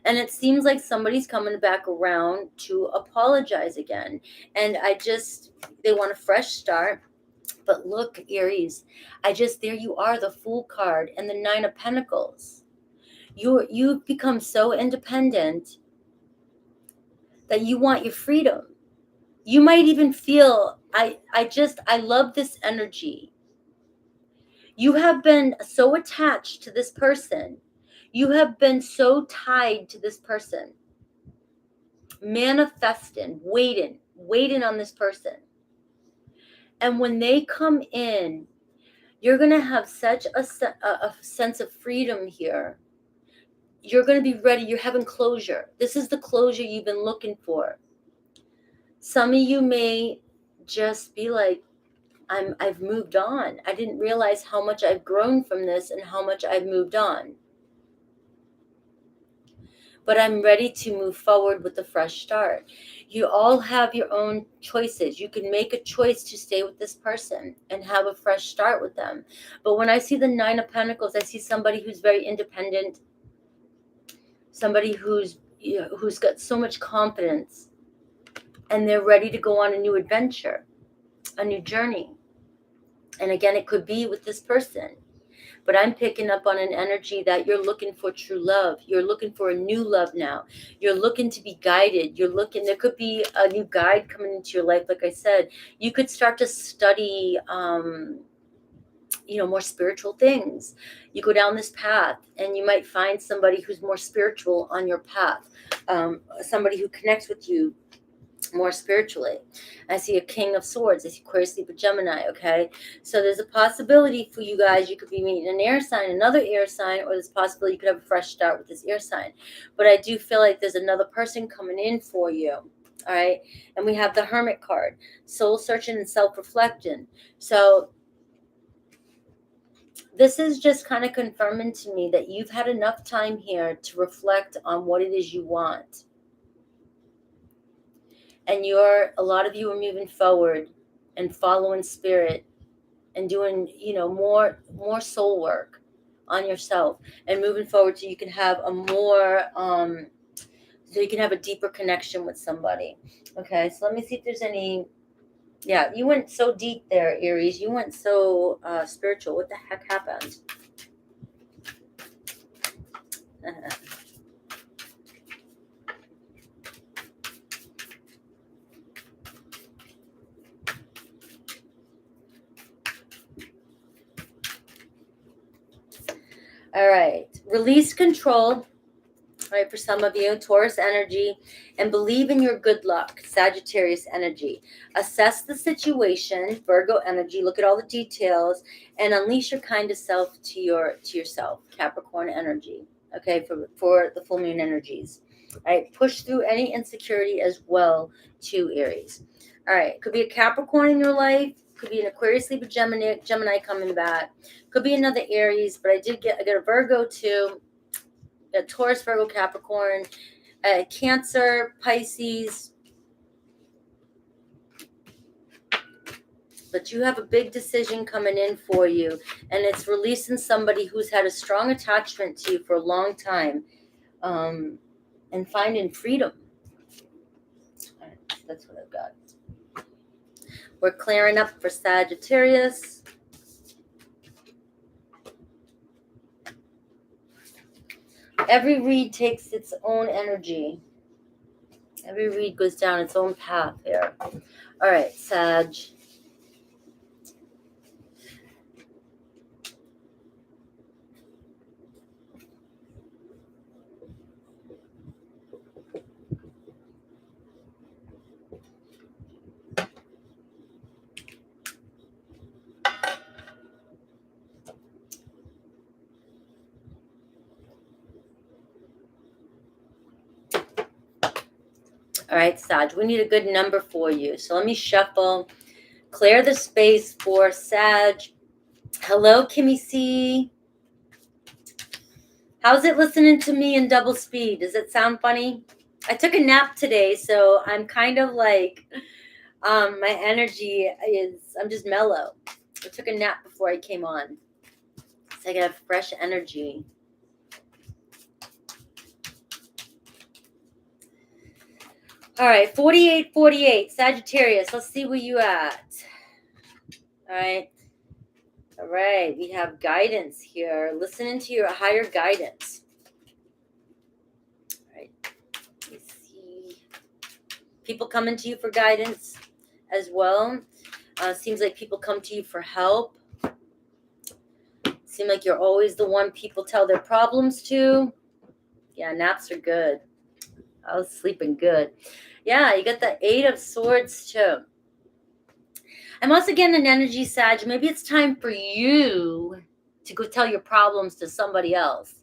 And it seems like somebody's coming back around to apologize again. And they want a fresh start. But look, Aries, there you are, the Fool card and the Nine of Pentacles. You've become so independent that you want your freedom. You might even feel, I love this energy. You have been so attached to this person. You have been so tied to this person. Manifesting, waiting on this person. And when they come in, you're going to have such a sense of freedom here. you're going to be ready. You're having closure. This is the closure you've been looking for. Some of you may just be like, I've moved on. I didn't realize how much I've grown from this and how much I've moved on. But I'm ready to move forward with a fresh start. You all have your own choices. You can make a choice to stay with this person and have a fresh start with them. But when I see the Nine of Pentacles, I see somebody who's very independent, somebody who's got so much confidence, and they're ready to go on a new adventure, a new journey. And again, it could be with this person. But I'm picking up on an energy that you're looking for true love. You're looking for a new love now. You're looking to be guided. There could be a new guide coming into your life. Like I said, you could start to study, more spiritual things. You go down this path and you might find somebody who's more spiritual on your path. Somebody who connects with you more spiritually. I see a King of Swords. I see Aquarius, Libra, Gemini. Okay, so there's a possibility for you guys. You could be meeting an air sign, another air sign, or there's a possibility you could have a fresh start with this air sign. But I do feel like there's another person coming in for you. All right, and we have the Hermit card, soul searching and self-reflecting. So this is just kind of confirming to me that you've had enough time here to reflect on what it is you want. And a lot of you are moving forward and following spirit and doing, more soul work on yourself and moving forward so you can have a deeper connection with somebody. Okay, so let me see if there's any. Yeah, you went so deep there, Aries. You went so spiritual. What the heck happened? All right, release control. All right, for some of you, Taurus energy, and believe in your good luck, Sagittarius energy. Assess the situation, Virgo energy. Look at all the details and unleash your kindest self to yourself, Capricorn energy. Okay, for the full moon energies. All right, push through any insecurity as well to Aries. All right, could be a Capricorn in your life. Could be an Aquarius, Libra, Gemini coming back. Could be another Aries, but I got a Virgo too. A Taurus, Virgo, Capricorn, Cancer, Pisces. But you have a big decision coming in for you, and it's releasing somebody who's had a strong attachment to you for a long time, and finding freedom. All right, that's what I've got. We're clearing up for Sagittarius. Every read takes its own energy. Every read goes down its own path here. All right, Sag. All right, Sag, we need a good number for you. So let me shuffle, clear the space for Sag. Hello, Kimmy C. How's it listening to me in double speed? Does it sound funny? I took a nap today, so I'm kind of like, my energy I'm just mellow. I took a nap before I came on. So I got fresh energy. All right, 48, Sagittarius. Let's see where you at. All right, we have guidance here. Listening to your higher guidance. All right, let me see. People coming to you for guidance as well. Seems like people come to you for help. Seem like you're always the one people tell their problems to. Yeah, naps are good. I was sleeping good. Yeah, you got the 8 of Swords too. I'm also getting an energy, Sag. Maybe it's time for you to go tell your problems to somebody else,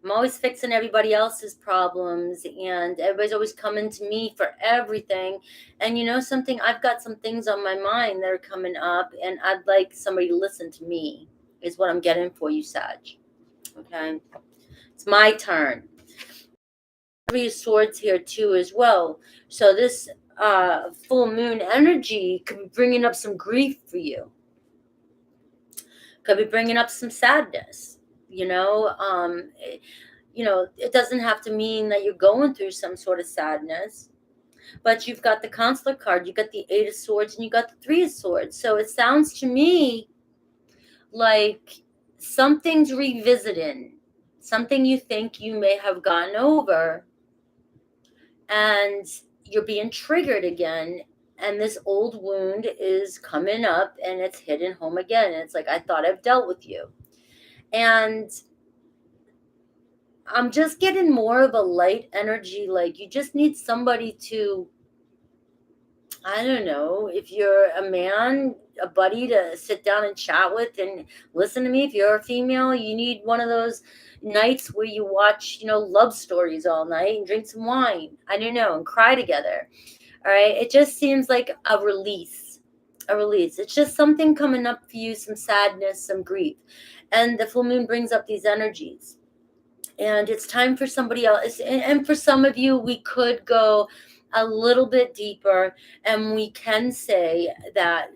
I'm always fixing everybody else's problems, and everybody's always coming to me for everything. And you know something? I've got some things on my mind that are coming up, and I'd like somebody to listen to me, is what I'm getting for you, Sag. Okay? It's my turn. Three of Swords here too as well. So this full moon energy could be bringing up some grief for you. Could be bringing up some sadness. You know, it doesn't have to mean that you're going through some sort of sadness, but you've got the Counselor card, you got the Eight of Swords, and you got the Three of Swords. So it sounds to me like something's revisiting, something you think you may have gotten over, and you're being triggered again. And this old wound is coming up and it's hitting home again. And it's like, I thought I've dealt with you. And I'm just getting more of a light energy. Like you just need somebody to, I don't know, if you're a man, a buddy to sit down and chat with and listen to me. If you're a female, you need one of those nights where you watch, love stories all night and drink some wine. I don't know, and cry together. All right. It just seems like a release. A release. It's just something coming up for you, some sadness, some grief. And the full moon brings up these energies. And it's time for somebody else. And for some of you, we could go a little bit deeper, and we can say that,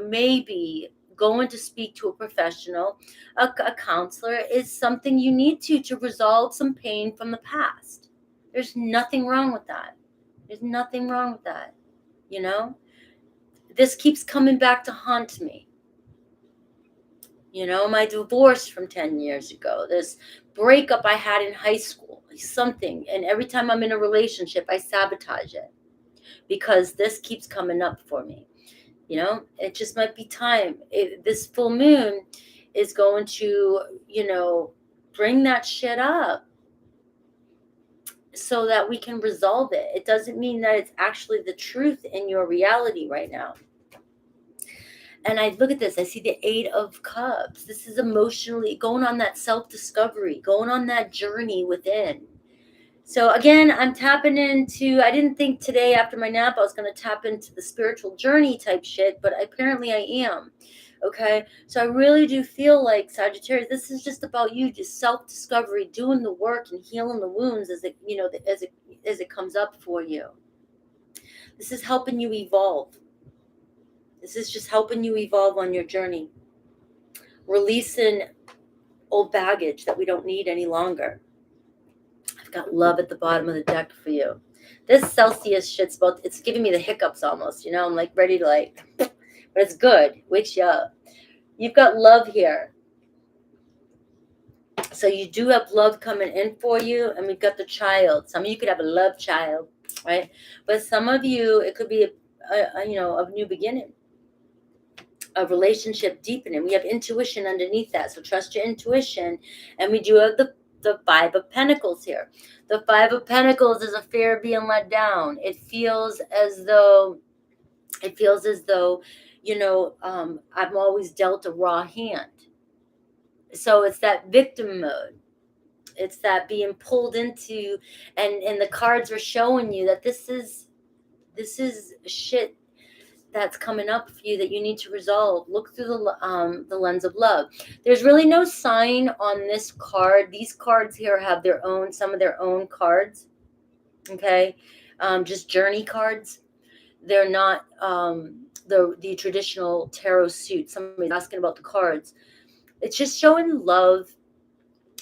maybe going to speak to a professional, a counselor, is something you need to resolve some pain from the past. There's nothing wrong with that. There's nothing wrong with that. This keeps coming back to haunt me. My divorce from 10 years ago, this breakup I had in high school, something. And every time I'm in a relationship, I sabotage it because this keeps coming up for me. It just might be time. This full moon is going to, bring that shit up so that we can resolve it. It doesn't mean that it's actually the truth in your reality right now. And I look at this, I see the Eight of Cups. This is emotionally going on that self-discovery, going on that journey within. So again, I'm tapping into, I didn't think today after my nap I was going to tap into the spiritual journey type shit, but apparently I am. Okay. So I really do feel like, Sagittarius, this is just about you, just self-discovery, doing the work and healing the wounds as it comes up for you. This is helping you evolve. This is just helping you evolve on your journey. Releasing old baggage that we don't need any longer. I've got love at the bottom of the deck for you. This Celsius shit's it's giving me the hiccups almost, I'm like ready to but it's good. Wakes you up. You've got love here. So you do have love coming in for you, and we've got the child. Some of you could have a love child, right? But some of you, it could be a new beginning. A relationship deepening. We have intuition underneath that. So trust your intuition. And we do have the Five of Pentacles here. The Five of Pentacles is a fear of being let down. It feels as though, I'm always dealt a raw hand. So it's that victim mode. It's that being pulled into, and the cards are showing you that this is shit that's coming up for you that you need to resolve. Look through the lens of love. There's really no sign on this card. These cards here have some of their own cards. Okay, just journey cards. They're not the traditional tarot suit. Somebody's asking about the cards. It's just showing love.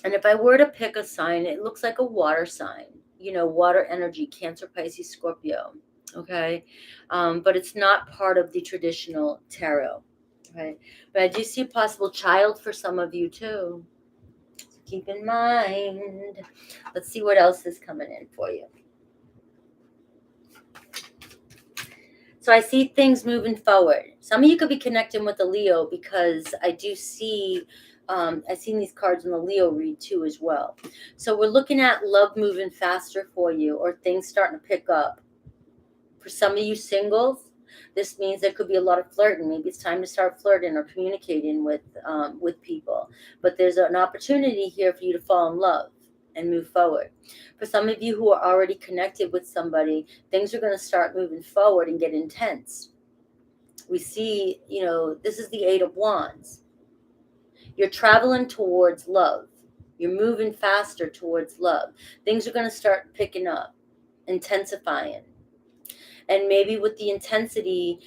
And if I were to pick a sign, it looks like a water sign. Water energy, Cancer, Pisces, Scorpio. Okay, but it's not part of the traditional tarot. Okay, but I do see a possible child for some of you too. So keep in mind. Let's see what else is coming in for you. So I see things moving forward. Some of you could be connecting with a Leo, because I do see, I've seen these cards in the Leo read too as well. So we're looking at love moving faster for you, or things starting to pick up. For some of you singles, this means there could be a lot of flirting. Maybe it's time to start flirting or communicating with people. But there's an opportunity here for you to fall in love. and move forward. For some of you who are already connected with somebody, things are going to start moving forward and get intense. We see, this is the Eight of Wands. You're traveling towards love. You're moving faster towards love. Things are going to start picking up, intensifying. And maybe with the intensity,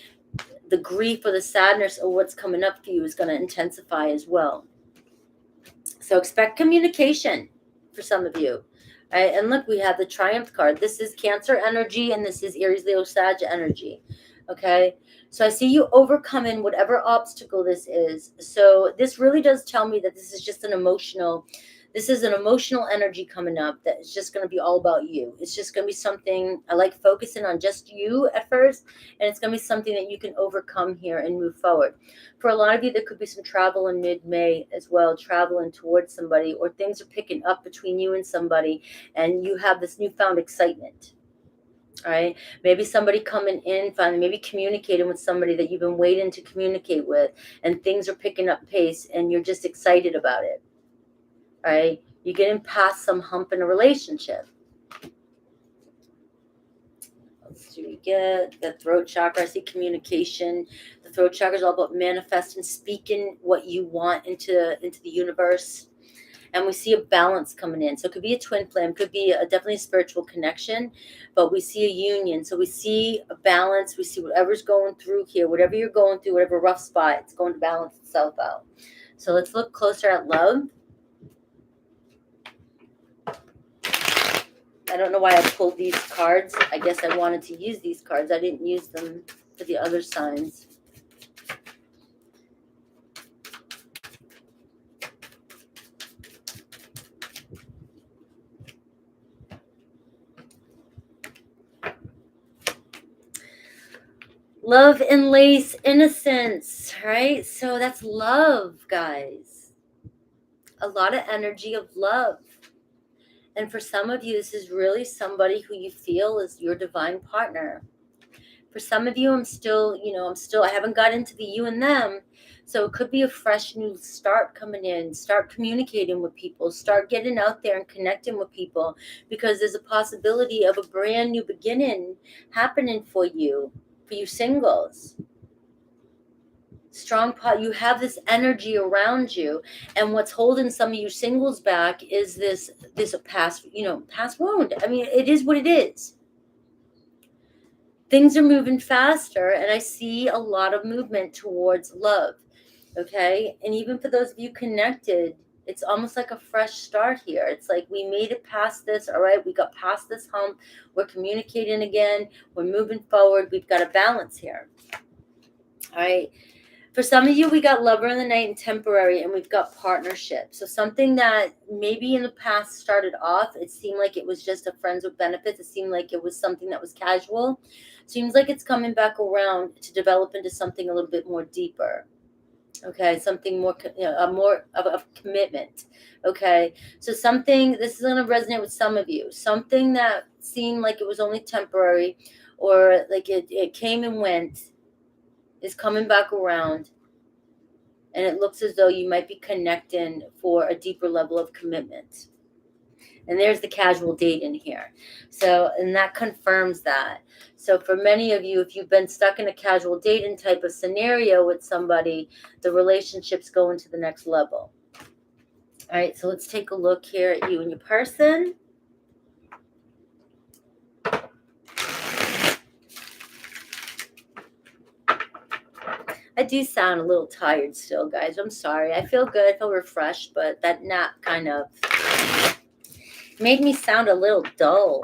the grief or the sadness of what's coming up for you is going to intensify as well. So expect communication for some of you. Right? And look, we have the Triumph card. This is Cancer energy, and this is Aries, Leo, Sag energy. Okay, so I see you overcoming whatever obstacle this is. So this really does tell me that this is just an emotional energy coming up that is just going to be all about you. It's just going to be something, I like focusing on just you at first, and it's going to be something that you can overcome here and move forward. For a lot of you, there could be some travel in mid-May as well, traveling towards somebody, or things are picking up between you and somebody, and you have this newfound excitement. All right, maybe somebody coming in, finally, maybe communicating with somebody that you've been waiting to communicate with, and things are picking up pace, and you're just excited about it. All right, you're getting past some hump in a relationship. Let's do we get the throat chakra. I see communication. The throat chakra is all about manifesting, speaking what you want into the universe. And we see a balance coming in. So it could be a twin flame, could be definitely a spiritual connection, but we see a union. So we see a balance. We see whatever's going through here, whatever you're going through, whatever rough spot, it's going to balance itself out. So let's look closer at love. I don't know why I pulled these cards. I guess I wanted to use these cards. I didn't use them for the other signs. Love and lace innocence, right? So that's love, guys. A lot of energy of love. And for some of you, this is really somebody who you feel is your divine partner. For some of you, I haven't got into the you and them. So it could be a fresh new start coming in. Start communicating with people. Start getting out there and connecting with people, because there's a possibility of a brand new beginning happening for you singles. Strong pot. You have this energy around you, and what's holding some of you singles back is this past wound. I mean, it is what it is. Things are moving faster, and I see a lot of movement towards love. Okay, and even for those of you connected, it's almost like a fresh start here. It's like we made it past this. All right, we got past this hump. We're communicating again. We're moving forward. We've got a balance here. All right. For some of you, we got lover in the night and temporary, and we've got partnership. So something that maybe in the past started off, it seemed like it was just a friends with benefits. It seemed like it was something that was casual. Seems like it's coming back around to develop into something a little bit more deeper. Okay, something more, more of a commitment. Okay, so this is going to resonate with some of you. Something that seemed like it was only temporary, or like it came and went, is coming back around, and it looks as though you might be connecting for a deeper level of commitment. And there's the casual date in here. So, and that confirms that. So for many of you, if you've been stuck in a casual dating type of scenario with somebody, the relationship's going to the next level. All right, so let's take a look here at you and your person. I do sound a little tired still, guys. I'm sorry. I feel good. I feel refreshed, but that nap kind of made me sound a little dull.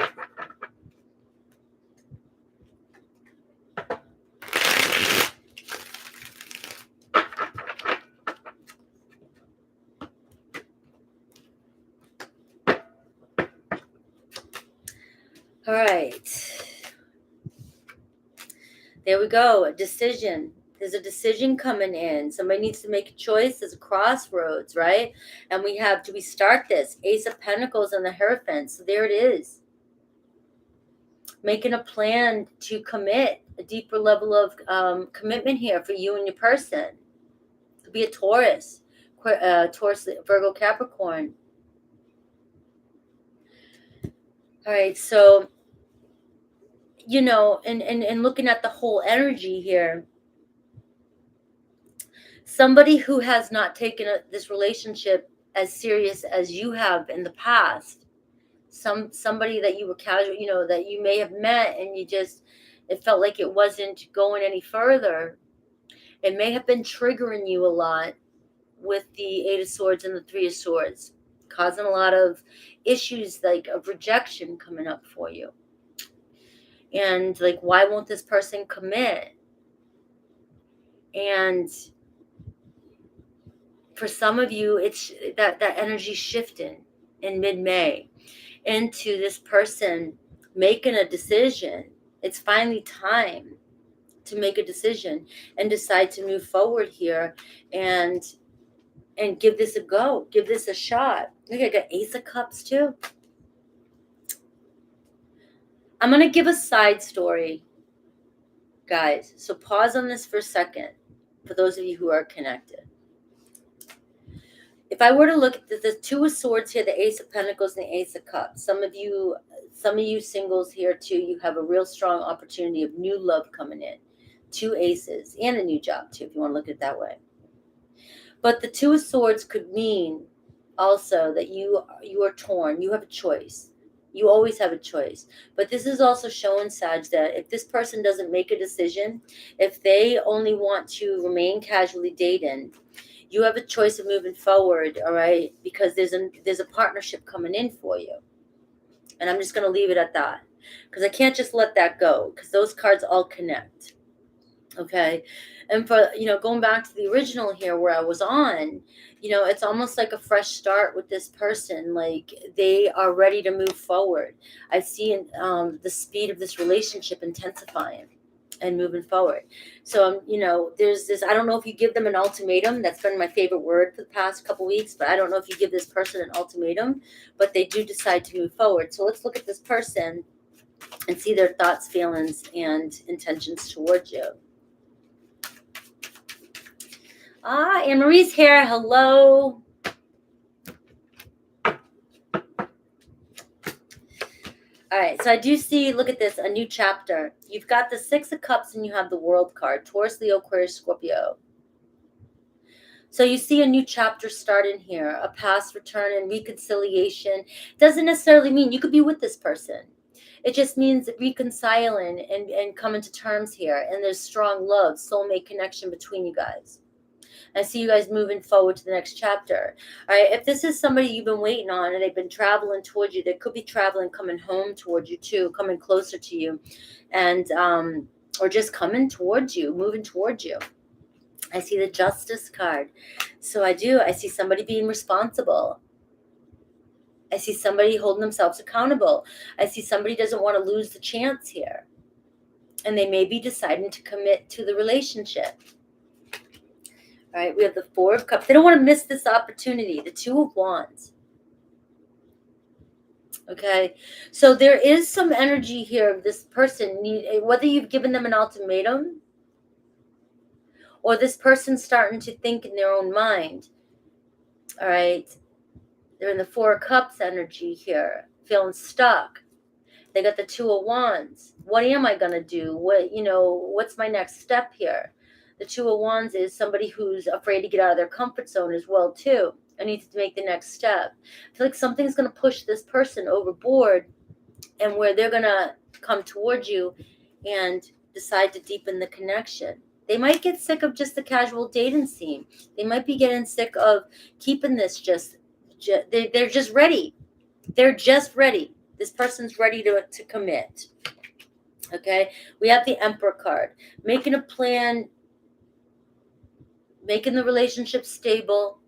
All right. There we go. A decision. There's a decision coming in. Somebody needs to make a choice. There's a crossroads, right? And we have, do we start this? Ace of Pentacles and the Hierophant. So there it is. Making a plan to commit, a deeper level of commitment here for you and your person. It could be a Taurus, Virgo, Capricorn. All right, so, you know, and looking at the whole energy here, somebody who has not taken this relationship as serious as you have in the past, somebody that you were casual, you know, that you may have met and you just, it felt like it wasn't going any further. It may have been triggering you a lot with the Eight of Swords and the Three of Swords, causing a lot of issues like of rejection coming up for you. And like, why won't this person commit? And for some of you, it's that energy shifting in mid-May into this person making a decision. It's finally time to make a decision and decide to move forward here and give this a go, give this a shot. Look, I got Ace of Cups too. I'm going to give a side story, guys. So pause on this for a second for those of you who are connected. If I were to look at the Two of Swords here, the Ace of Pentacles and the Ace of Cups, some of you singles here too, you have a real strong opportunity of new love coming in. Two aces and a new job too, if you want to look at it that way. But the Two of Swords could mean also that you are torn. You have a choice. You always have a choice. But this is also showing, Sag, that if this person doesn't make a decision, if they only want to remain casually dating, you have a choice of moving forward, all right? Because there's a partnership coming in for you. And I'm just going to leave it at that. Because I can't just let that go. Because those cards all connect. Okay? And for, you know, going back to the original here where I was on, you know, it's almost like a fresh start with this person. Like, they are ready to move forward. I see the speed of this relationship intensifying and moving forward. So, you know, there's this, I don't know if you give them an ultimatum. That's been my favorite word for the past couple weeks, but I don't know if you give this person an ultimatum, but they do decide to move forward. So let's look at this person and see their thoughts, feelings, and intentions towards you. Anne Marie's here. Hello. All right, so I do see, look at this, a new chapter. You've got the Six of Cups and you have the World card, Taurus, Leo, Aquarius, Scorpio. So you see a new chapter starting here, a past return and reconciliation. Doesn't necessarily mean you could be with this person. It just means reconciling and coming to terms here. And there's strong love, soulmate connection between you guys. I see you guys moving forward to the next chapter. All right, if this is somebody you've been waiting on and they've been traveling towards you, they could be traveling, coming home towards you too, coming closer to you, and or just coming towards you, moving towards you. I see the Justice card. So I see somebody being responsible. I see somebody holding themselves accountable. I see somebody doesn't want to lose the chance here. And they may be deciding to commit to the relationship. All right, we have the Four of Cups. They don't want to miss this opportunity. The Two of Wands. Okay, so there is some energy here of this person, whether you've given them an ultimatum or this person's starting to think in their own mind. All right, they're in the Four of Cups energy here, feeling stuck. They got the Two of Wands. What am I going to do? What's my next step here? The Two of Wands is somebody who's afraid to get out of their comfort zone as well, too. I need to make the next step. I feel like something's going to push this person overboard and where they're going to come towards you and decide to deepen the connection. They might get sick of just the casual dating scene. They might be getting sick of keeping this they're just ready. They're just ready. This person's ready to commit. Okay? We have the Emperor card. Making a plan, making the relationship stable,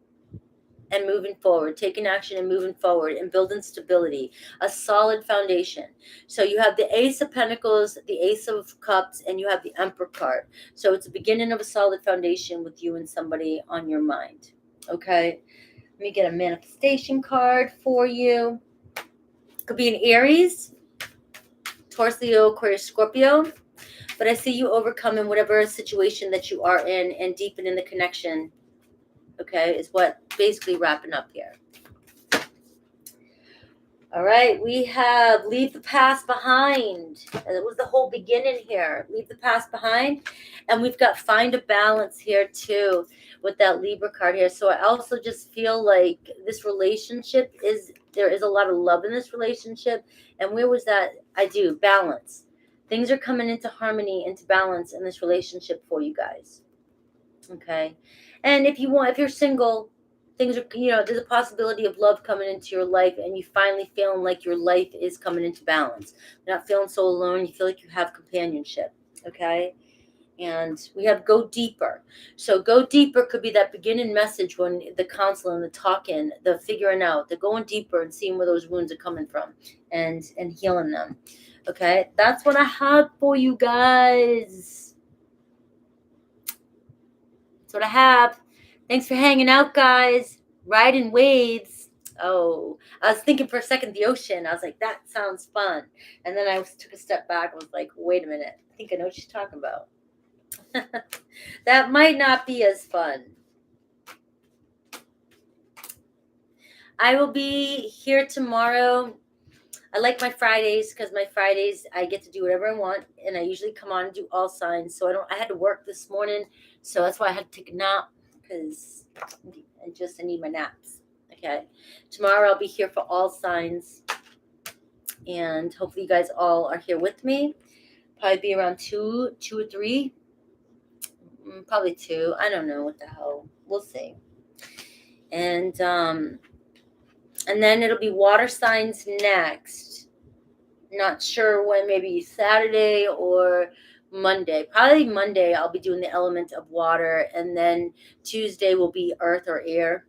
and moving forward, taking action and moving forward and building stability, a solid foundation. So you have the Ace of Pentacles, the Ace of Cups, and you have the Emperor card. So it's the beginning of a solid foundation with you and somebody on your mind. Okay? Let me get a manifestation card for you. Could be an Aries, Taurus, Leo, Aquarius, Scorpio. But I see you overcoming whatever situation that you are in and deepening the connection, okay, is what basically wrapping up here. All right, we have leave the past behind. And it was the whole beginning here. Leave the past behind. And we've got find a balance here too with that Libra card here. So I also just feel like this relationship there is a lot of love in this relationship. And where was that? I do balance. Things are coming into harmony, into balance in this relationship for you guys. Okay. And if you're single, things are, there's a possibility of love coming into your life and you finally feeling like your life is coming into balance. You're not feeling so alone. You feel like you have companionship. Okay. And we have go deeper. So go deeper could be that beginning message when the counseling, the talking, the figuring out, the going deeper and seeing where those wounds are coming from and healing them. Okay. That's what I have for you guys. That's what I have. Thanks for hanging out, guys. Riding waves. Oh, I was thinking for a second the ocean. I was like, that sounds fun. And then I took a step back. I was like, wait a minute. I think I know what she's talking about. That might not be as fun. I will be here tomorrow. I like my Fridays because my Fridays I get to do whatever I want, and I usually come on and do all signs. So I had to work this morning, so that's why I had to take a nap because I need my naps. Okay, tomorrow I'll be here for all signs, and hopefully you guys all are here with me. Probably be around 2 or 3, probably 2. I don't know what the hell. We'll see. And then it'll be water signs next. Not sure when, maybe Saturday or Monday. Probably Monday I'll be doing the element of water, and then Tuesday will be earth or air,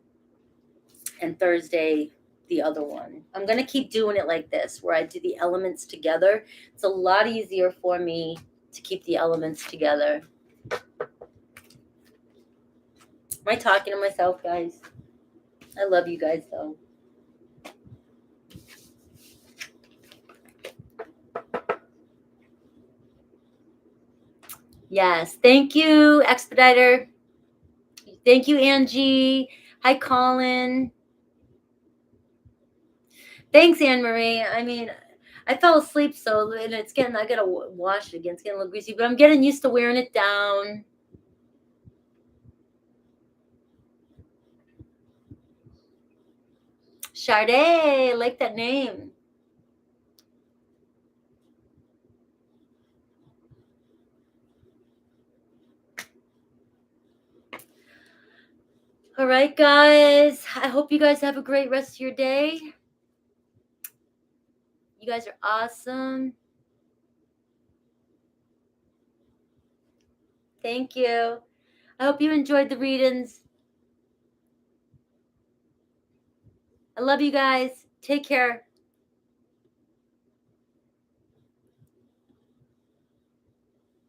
and Thursday the other one. I'm going to keep doing it like this where I do the elements together. It's a lot easier for me to keep the elements together. Am I talking to myself, guys? I love you guys though. Yes. Thank you, Expediter. Thank you, Angie. Hi, Colin. Thanks, Anne Marie. I mean, I fell asleep, so and I gotta wash it again. It's getting a little greasy, but I'm getting used to wearing it down. Sade, I like that name. All right, guys. I hope you guys have a great rest of your day. You guys are awesome. Thank you. I hope you enjoyed the readings. I love you guys. Take care.